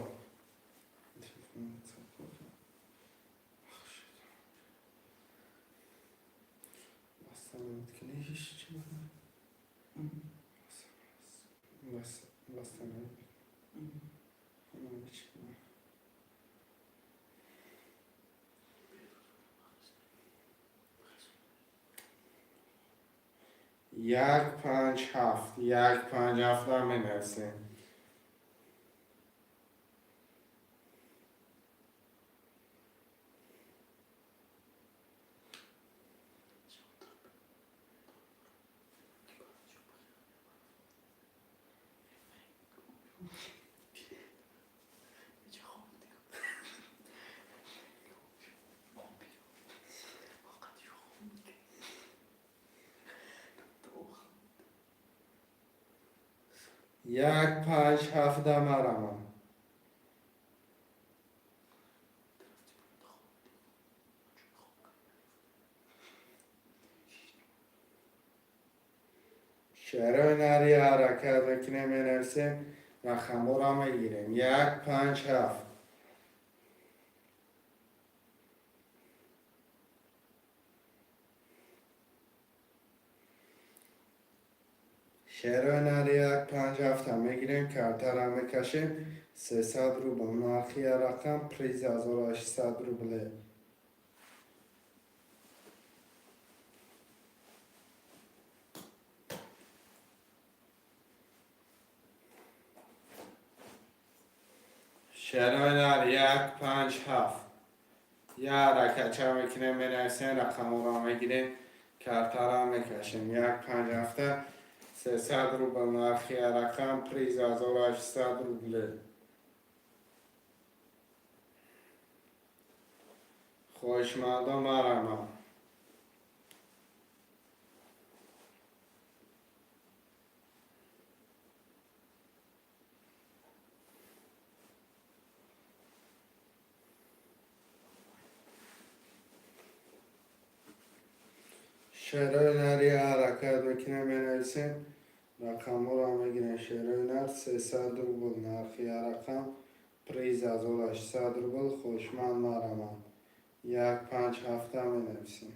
یک پنج هفت 1 5 7 می نویسیم. یک پنج هفت مرمم. شروع نری حرکت میکنیم می نویسیم رقم رو میگیریم 1 5 7 شروع نری 1 5 7 میگیریم کارتر هم میکشیم 300 روبل نرخی رقم 3800 روبله. شروع نری 1 5 7 یه حرکت چه میکنیم می نویسیم رقم رو میگیریم کارتر هم میکشیم 1 5 7 300 روبل نرخی رقم 3800 روبله. خوشمندم مرمم. شروع نری حرکت میکنیم می نویسیم رقم رو میگیریم شروع نر 300 روبل نرخی رقم 3800 روبل. خوشمند مرمم 1 5 7 می نویسیم.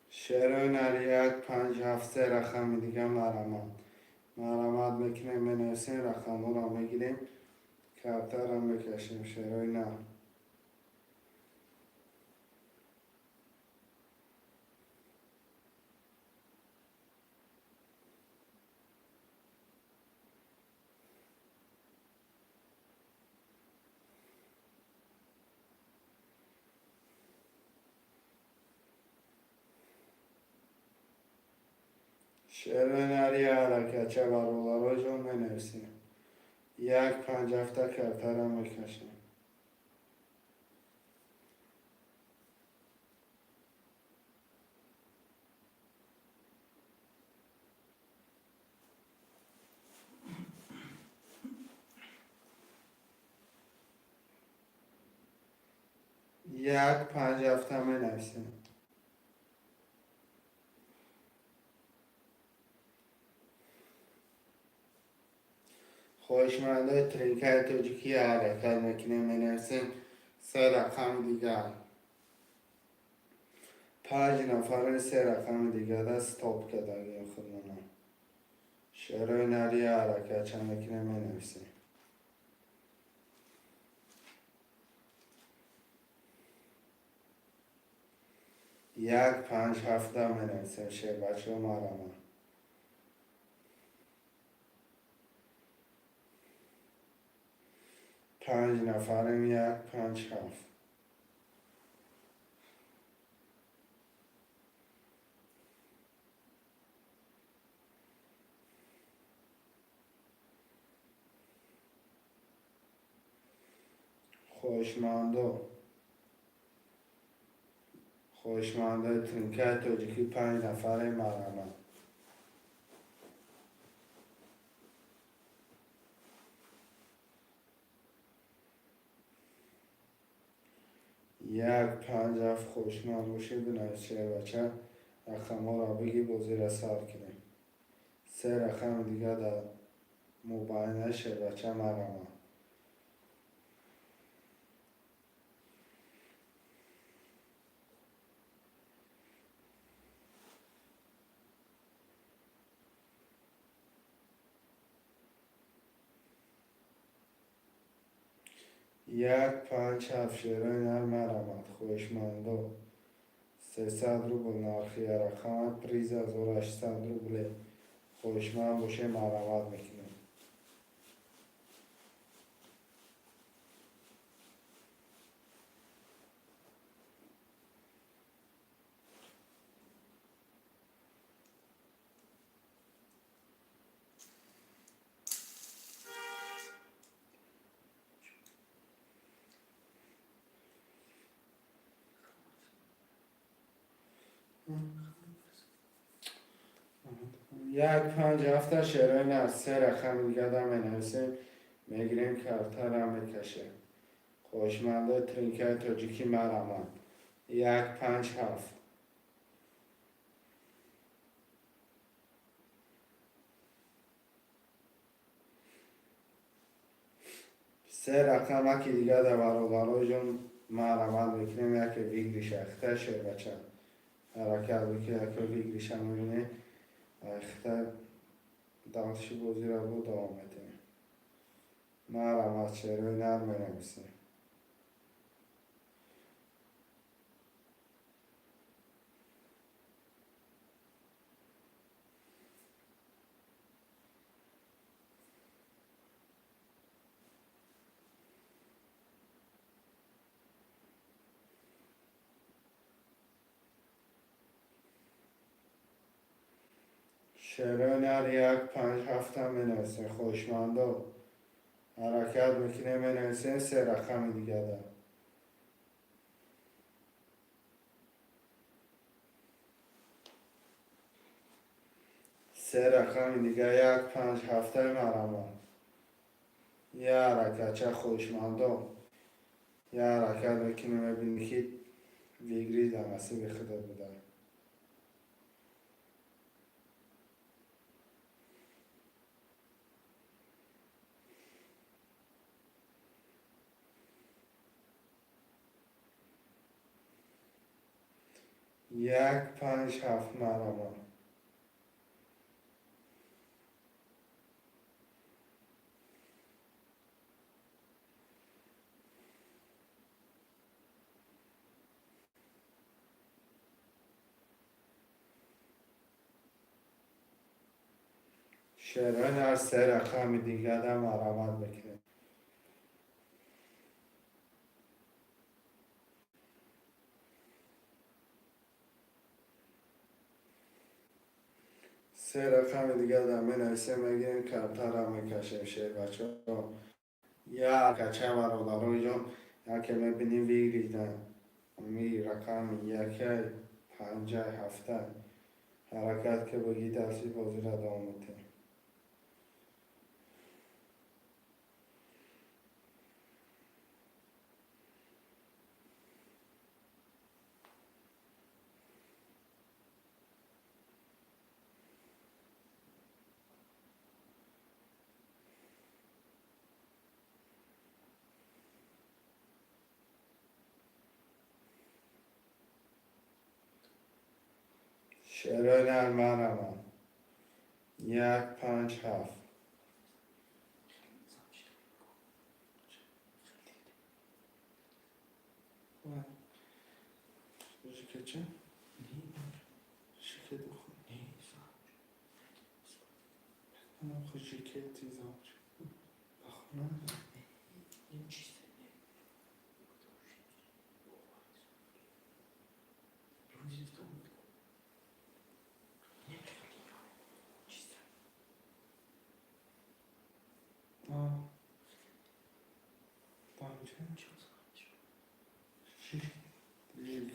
شروع نر 1 5 7 3 رقم دیگه مرمت میکنیم می نویسیم رقم رو میگیریم کارتر هم میکشیم شروع نه. شروع نری حرکت چه برابر جون می نویسیم 1 5 7 کارتر هم میکشیم. یک 5 هفته می نویسیم. خوشمنده ترینکای توجیکی حرکت میکنیم می نویسیم 3 رقم دیگر. 5 نفر 3 رقم دیگر دست ستاپ کردگیم خودمون. شعرهای نری حرکت چند میکنیم می نویسیم. یک 5 هفته می نویسیم شعر بچه مرمه. 5 نفریم 1 5 7. خوشمنده ترینکای توجیکی 5 نفره مرمه. 1 5 7 خوشمند باشی بنویس شعر بچه. رقم ها را بگی با زیر سر کنیم. 3 رقم دیگه در مباینه شعر بچه مرمه. یک 5 7 شعرهای نر مرمد خوشمنده 300 روبل نرخی رقم پریز 1800 روبل خوشمند باشه مرمد میکنیم. یک 5 7 شعرهای نر 3 رقم دیگه در می نویسیم میگیریم کارتر هم میکشه. خوشمنده ترینکای توجیکی مرمد 1 5 7. 3 رقم که دیگه در برابر جون مرمد میکنیم یک ویگریش اخته شعر بچه حرکت بکنیم یک ویگریش هم میبینیم اخته دانشی بازی را بود دوام میدیم. مرمد شعرهای نر می نویسیم. شعرهای نر 1 5 7 هم می نویسیم. خوشمنده حرکت میکنیم می نویسیم 3 رقم دیگه در 3 رقم دیگه 1 5 7 مرمه. یه حرکت چه خوشمنده یه حرکت میکنیم میبینی که ویگری دمسی به خدا بوده. 1 5 7 مرمه. شعرهای نر 3 رقم دیگه در مرمت بکنیم. 3 رقم دیگه در می نویسیم میگیم کمتر هم میکشیم شعر بچه ها. یا کچه برادر جان یکی میبینیم ویگریدن می رقم 1 5 7 حرکت که بگی دستی بازی را دوام میدیم. شعرهای نرمرمان 157 Şirketçi? Şirket oku. Ama oku şirket tizamcı. Bak lan.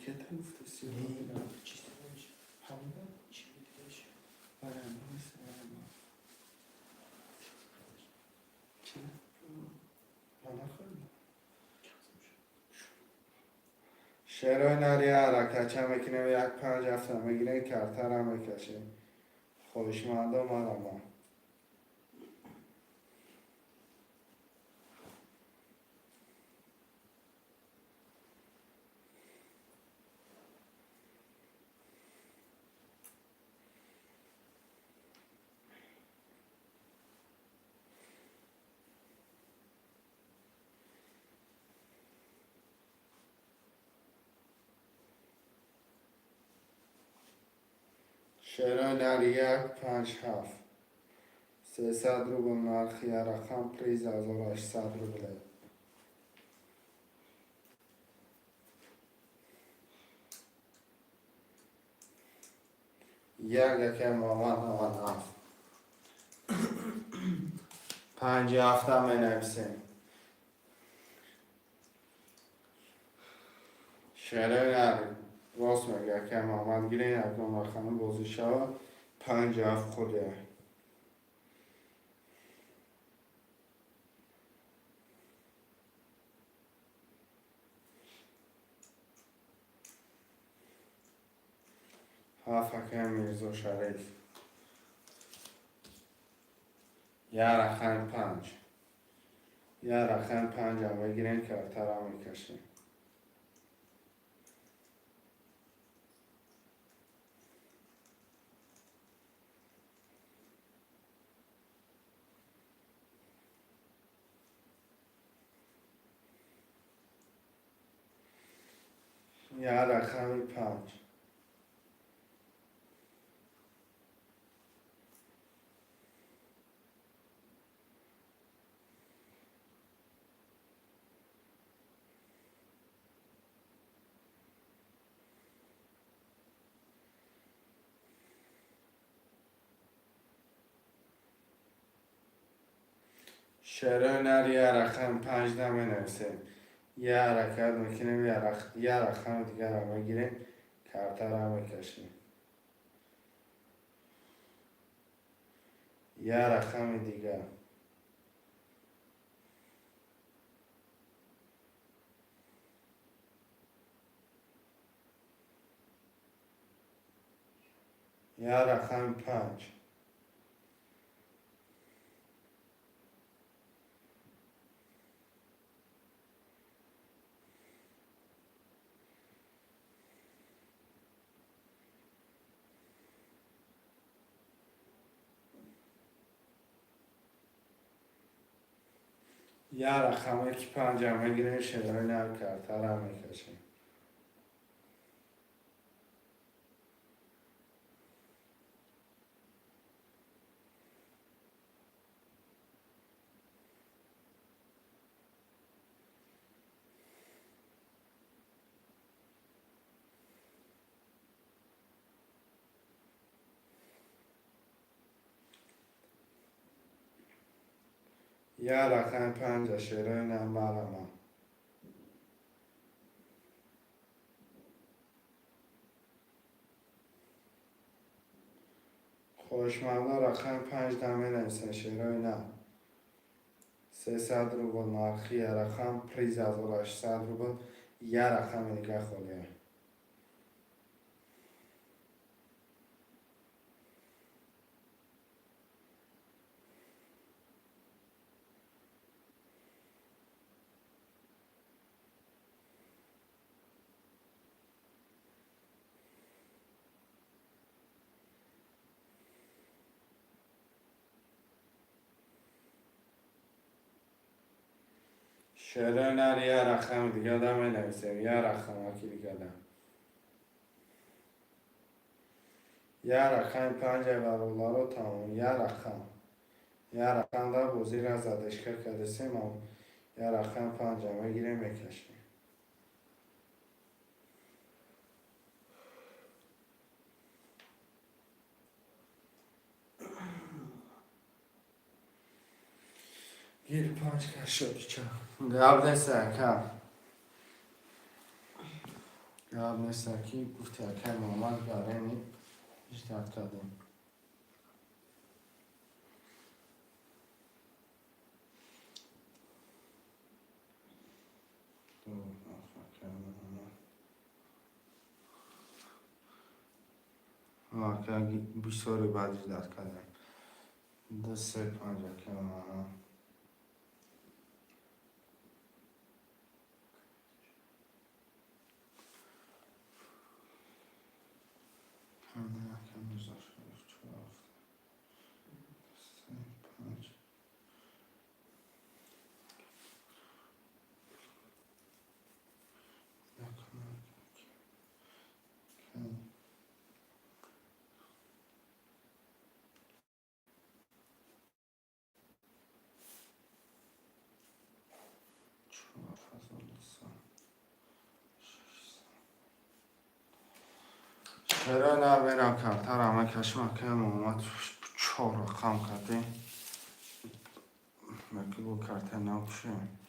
Şirkete müftesi. Hamda? شعرهای نری حرکت چمکنه و یک 5 هفته میگیره کرتر هم بکشه خوشمنده مرما شعرهای نری یک 5 7 300 روبل نرخی رقم پریز 1800 روبله یک مامان 5 هفته می نویسیم شعرهای نری راست میگه که محمد گیره یکم رقم بازی شود 5 هفت خوده حکم میرزا شریف یه رقم 5 یه رقم 5 هم بگیرین که ارتر هم میکشیم یه رقم 5 شعرهای نری یه رقم 5 نمی نویسیم یه حرکت میکنیم یه رقم دیگر هم بگیریم که ارتر هم میکشیم یه رقم دیگر یه رقم 5 یه رقم که 5 هم بگیریم شعرهای نر که ارتر هم میکشیم یه رقم 5 شعرهای نر برام خوشمنده رقم 5 دمه نویسن شعرهای نر 300 روبل نرخی یه رقم پریز 1800 روبل یه رقم دیگه خوده شعر نر یه رقم دیگه آدم بنویسه. یه رقم اکی دیگه آدم. یه رقم 5 ورولار رو تمام. یه رقم. یه رقم در بوزیر از ادشکر کدسیم هم. یه رقم 5 میگیریم میکشیم. گیر 5 کشو چه قبل سرکم قبل سرکی گفت اکر مامان گارنی اشتاد کردیم. که بیشتری بعدش داد کردم. 2 3 5 که چرا نبرم کمتر همه کشم که محمد 4 رقم کردیم. مکی با کرته نباشیم.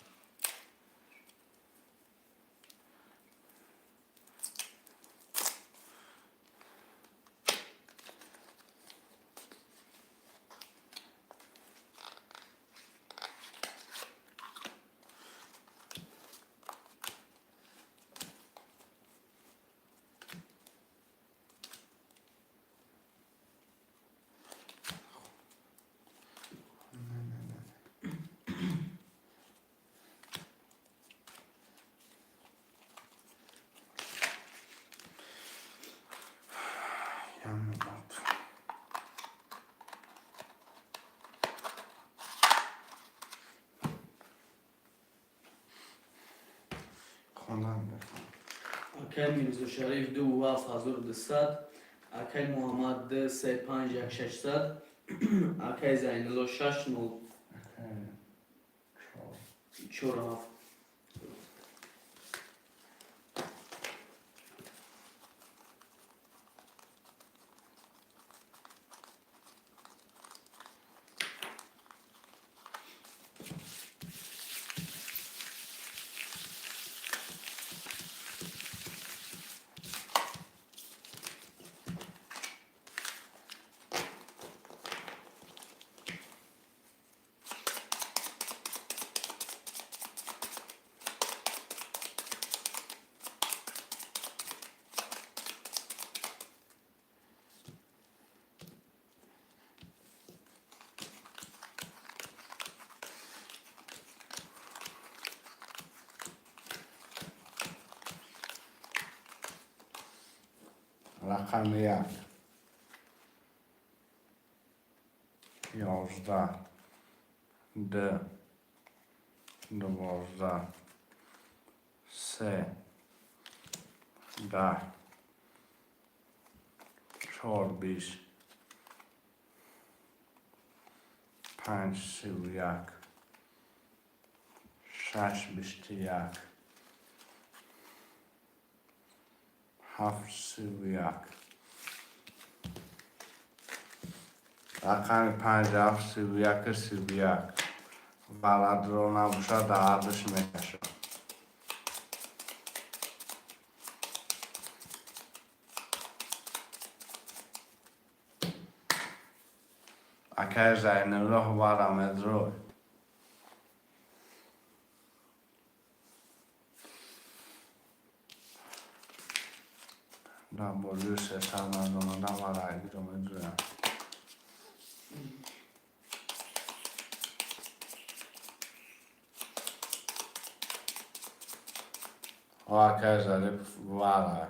اکل میرزا شریف 2 و 7200. اکل محمد 2 3 5 1 600. اکل زینالله 6 0 4 7. رقم 1 11 2 12 3 10 4 20 5 31 6 21 7 31 رقم 5 7 31 31 بلد رو نباشه دردش میکشه. اکر زینالله برم ادروی دم بولیو 300 مردم دم برای گیرم ادرویم. اکر زده برای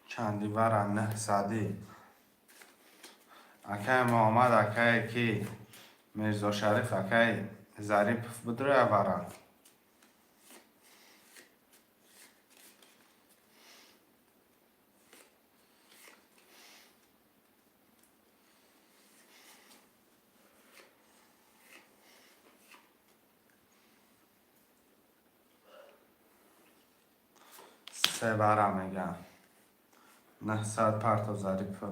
چندیور نه صدی اکای محمد اکای کی میرزا شریف اکای ظریف بدره ورا سه برا میگم 900 پرت و ظریف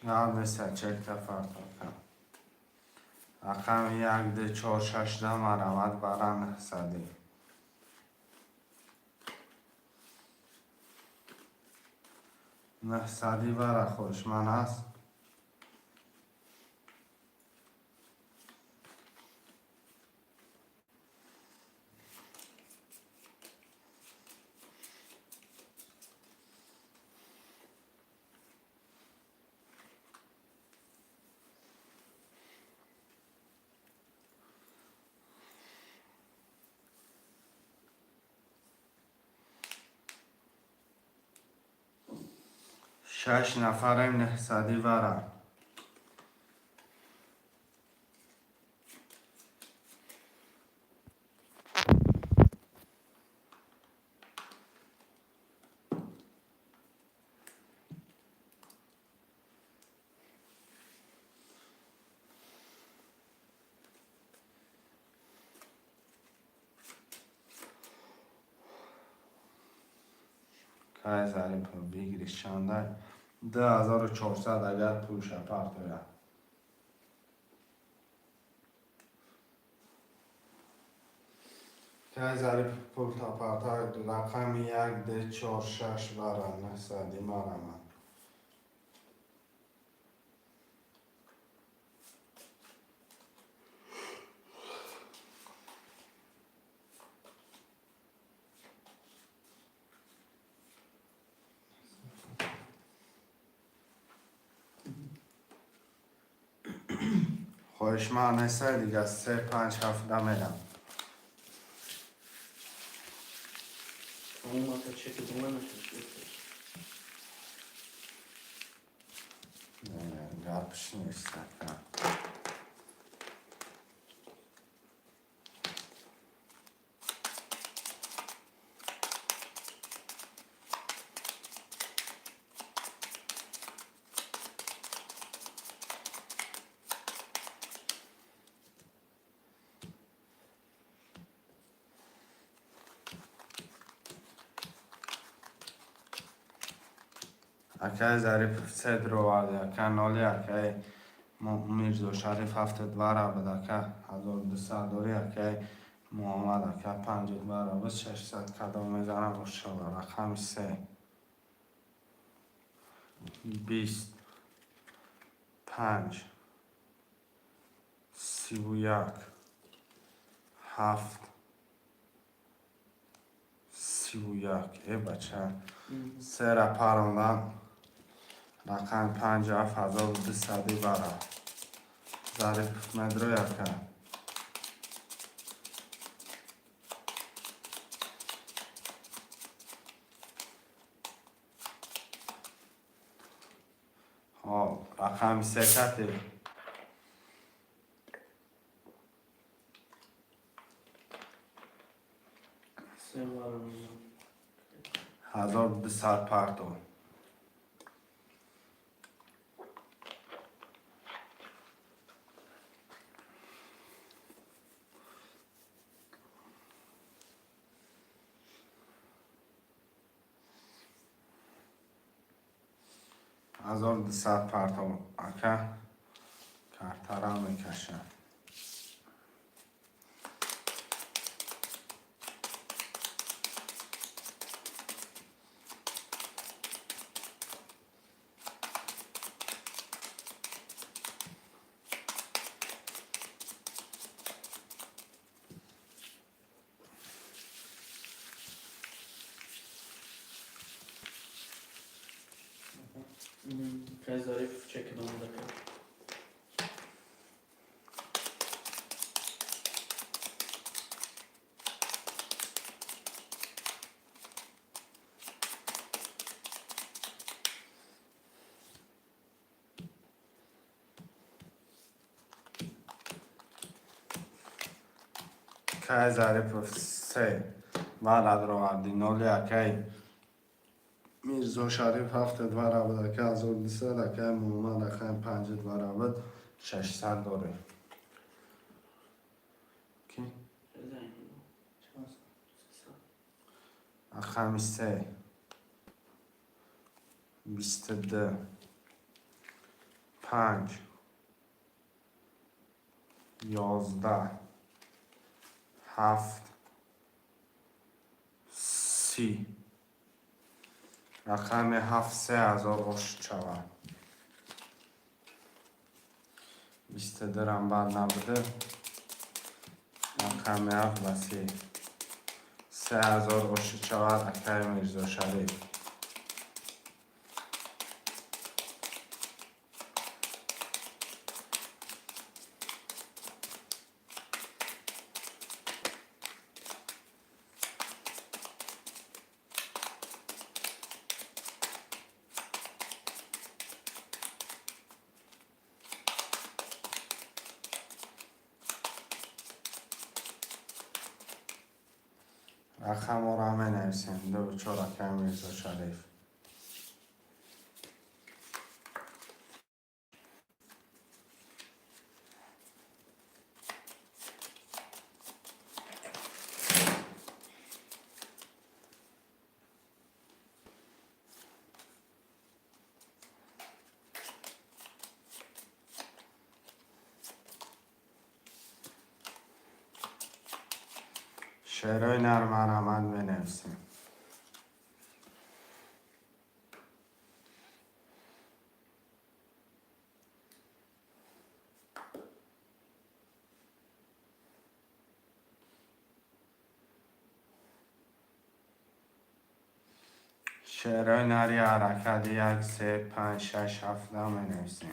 یا مثل چک تفرد کن رقم 1 ده 4 6 ده مرمت برا 900 900 برا خوشمن است شش نفریم 900 برا که ظریف بگیری شانده 2400 اگر پولش پرت یا که ظریف پول تا پرت های رقم 1 ده 4 6 برا 900 مرمت خوشمن است دیگه 3 5 7 میرم اون ما تا چک دومه نشد گربش نیست اکای ظریف 3 درو وارده اکای نالی اکای میرزا شریف 7 برا بده که 1200 دوری اکای محمد اکای 5 برا بس 600 کدام میزنم و شما رقم 3 20 5 31 7 31 ای بچه سه را پروندم رقم 57200 برا ظریف مدرو یکه رقم 3 کتی 1200 پرتو هزار و دویست پرتو اکه کارترا میکشه خیلی ظریف چک آمده کرد. که ظریف سه ولد رو وردی نولی اکی میرزا شریف هفت دوره بود که از اون دیسه که محمد اخیم پنج دوره بود 600 داره کی؟ اخمی سه 22 5 11 7 30 رقم 7 3000 روش شود 22 رم بعد نبوده رقم 7 و 30 3000 روش شود اکای میرزا شریف رقم رو همه نویسیم 2 و 4 اکای میرزا شریف شعرهای نرم حرمت بنویسیم شعرهای نری حرکت 1 3 5 6 7 بنویسیم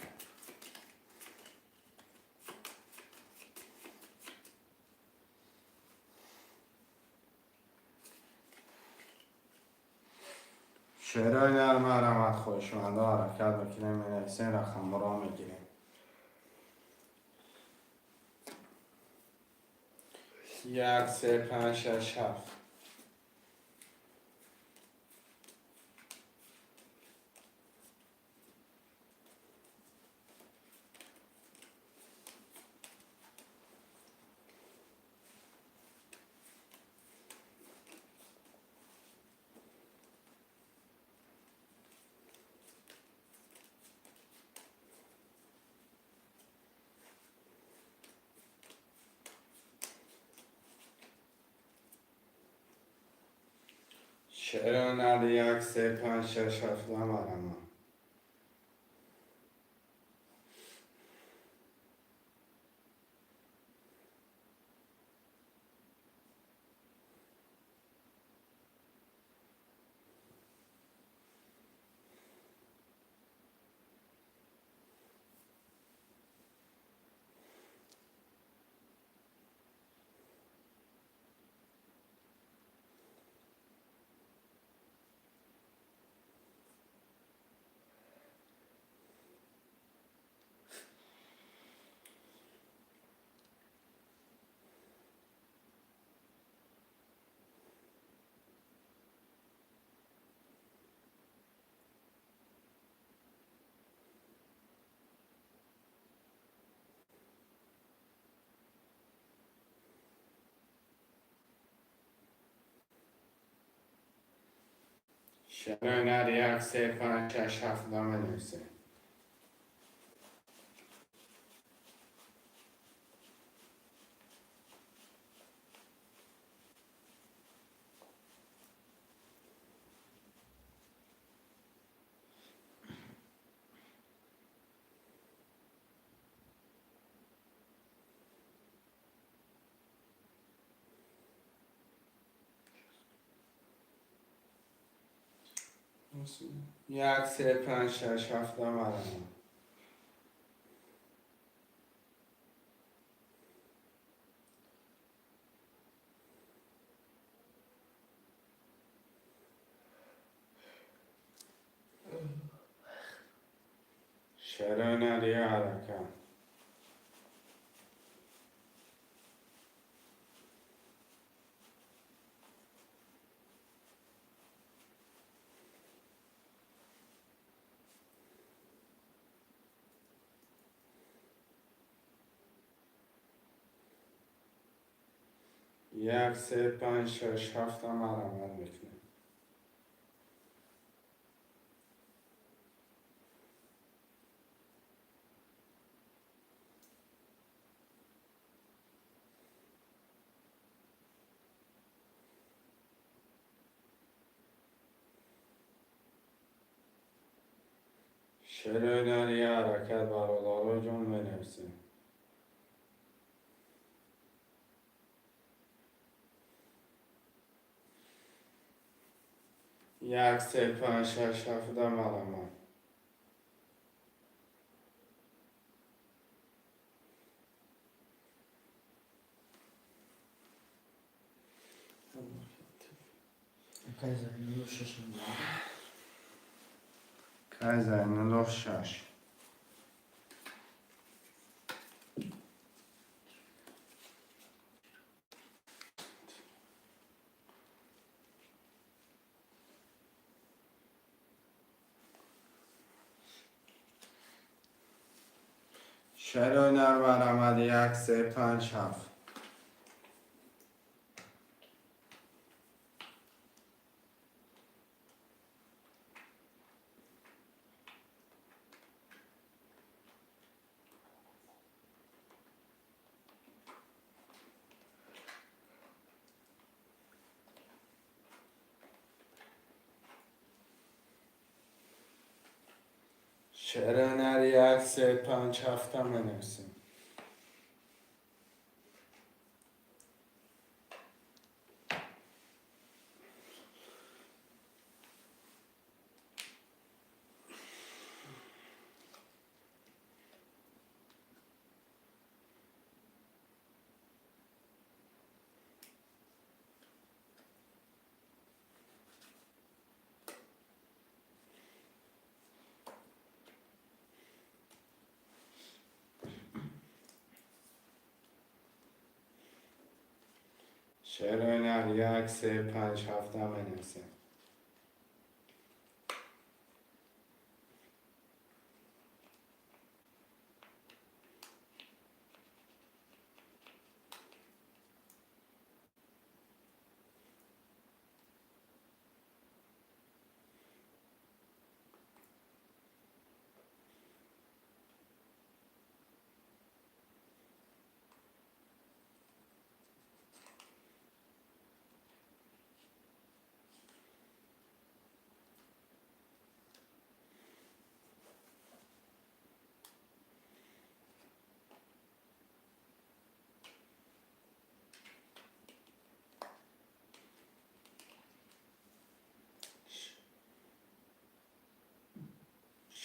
شعرهای نرم حرمت خوشمنده حرکت بکنیم بنویسیم رقم را میگیریم 1 3 5 6 7 شعرهای نری 1 3 5 6 7 حرمت شعرهای نری 1 3 5 6 7 بنویسیم یک سه پنج شش هفت مرمه شرایط حرکت یک سه پنج شش هفت عمل میکنه شرایط حرکت برادر جون بنویسیم یک سه پنج شش هفت مرمه Kaizen los şaş. شرایط برآمد یک سه پنج هفت شرایط یک سه پنج هفت بنویسیم شرایط یک سه پنج هفت بنویسیم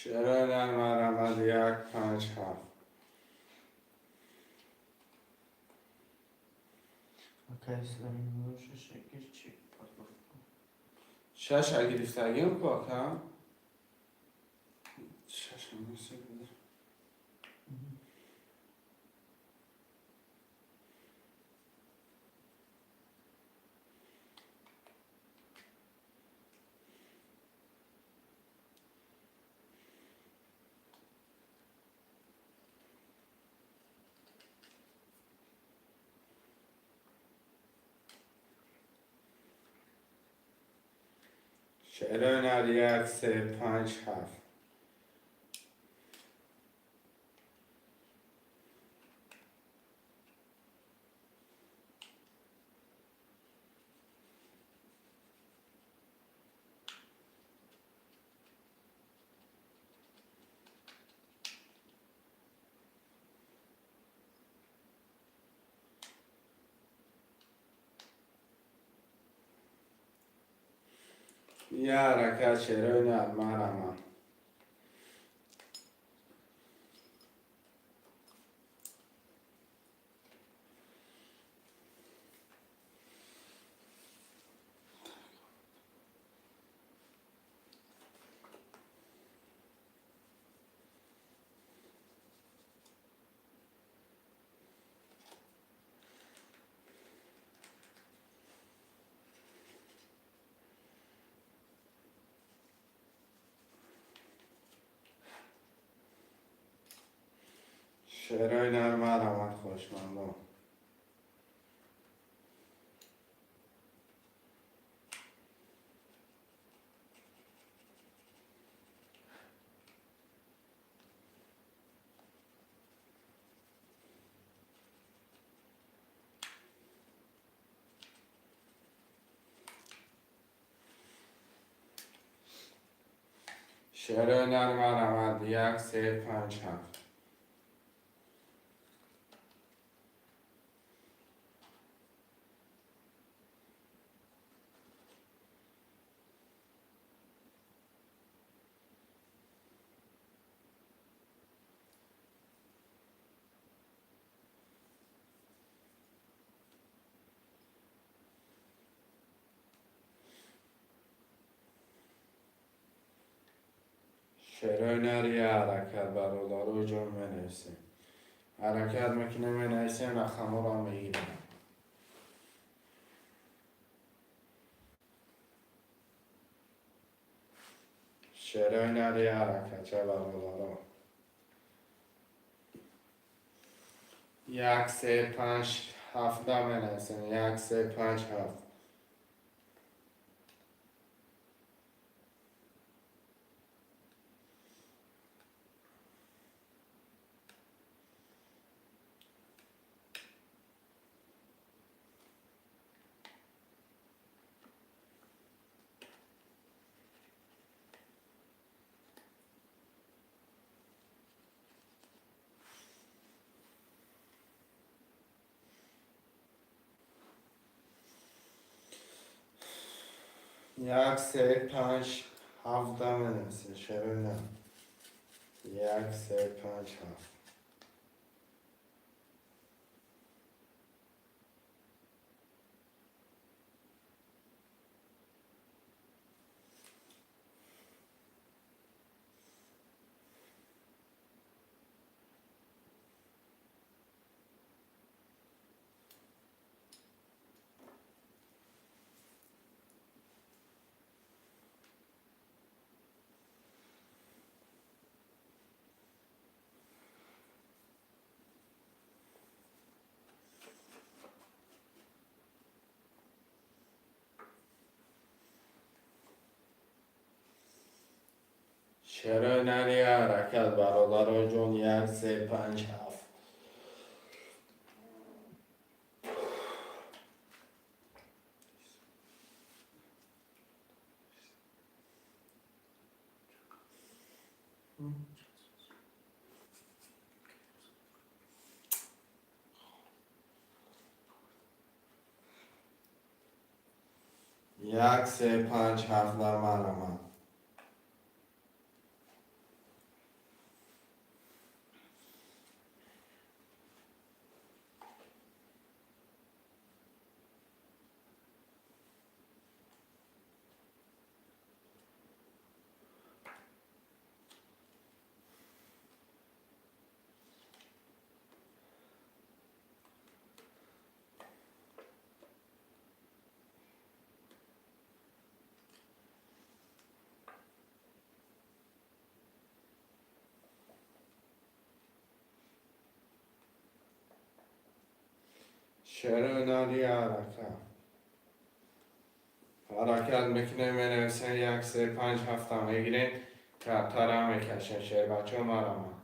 شرایط برآمد یک پنج هفت شش گرفتگی میکنه که شش میشه شرایط یک سه پنج هفت یه حرکت شعرهای نرمه رمان. شعرهای نرمه رمان خوشمندم. شعرهای نرمه رمان 1 3 5 7. شعرهای نری حرکت برادر و جون منویسیم. حرکت میکنه منویسیم رقم را میگیریم. شعرهای نری حرکت چه برادر 1 3 5 7 منویسیم. 1 3 5 7. یک سه پنج هفت منویسیم. شعرهای نرمه 1 3 5 7. شعرهای نری حرکت برادر و جون 1 3 5 7. یک سه پنج هفت من شعرهای نری حرکت میکنه منویسیم. 1 3 5 7 میگیریم. کفتر هم میکشیم. شعر بچه مرا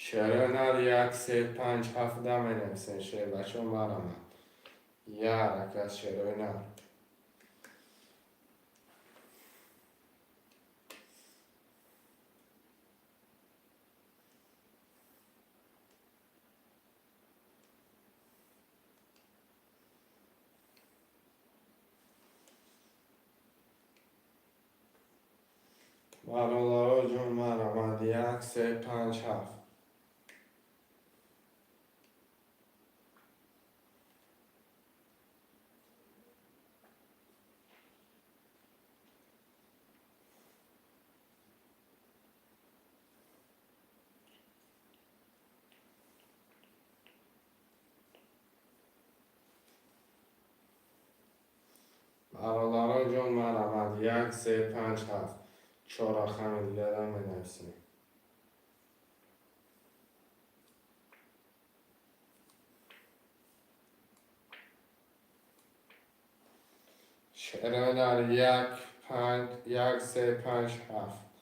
شعر یک سه پنج هفت بنویسین شعر بچه مرمد یه حرکت شعر نر برادرها جون مرمد یک سه پنج هفت برادرها جون مرمد یک سه پنج هفت چهار رقم دیگه هم بنویسین شعر در یک سه پنج هفت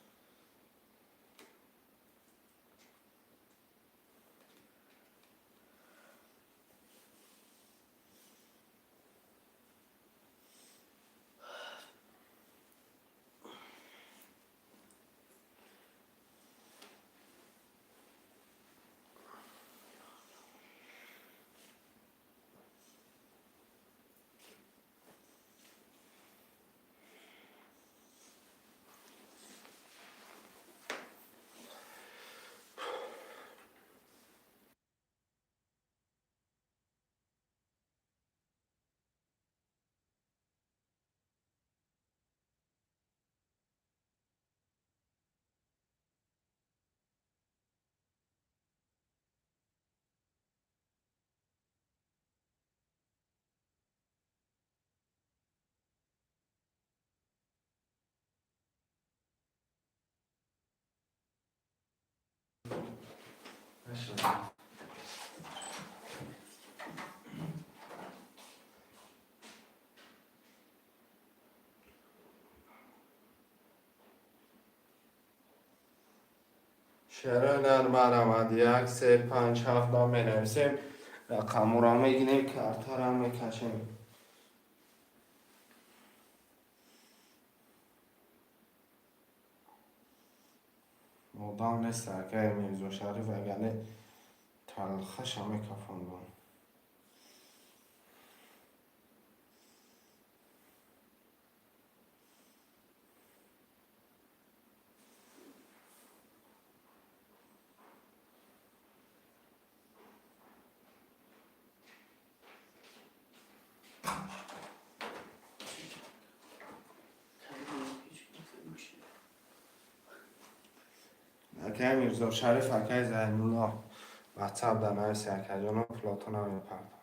شعر در مرمد یک سه پنج هفت را بنویسیم رقم را میگیریم کارتا را میکشیم مدام نیست که میرزا شریف اگر تلخش هم میکفن بان اگر میرزا شریف اگر زین الله واتساپ در نویسی اگر جانو پلاتون هم میپرد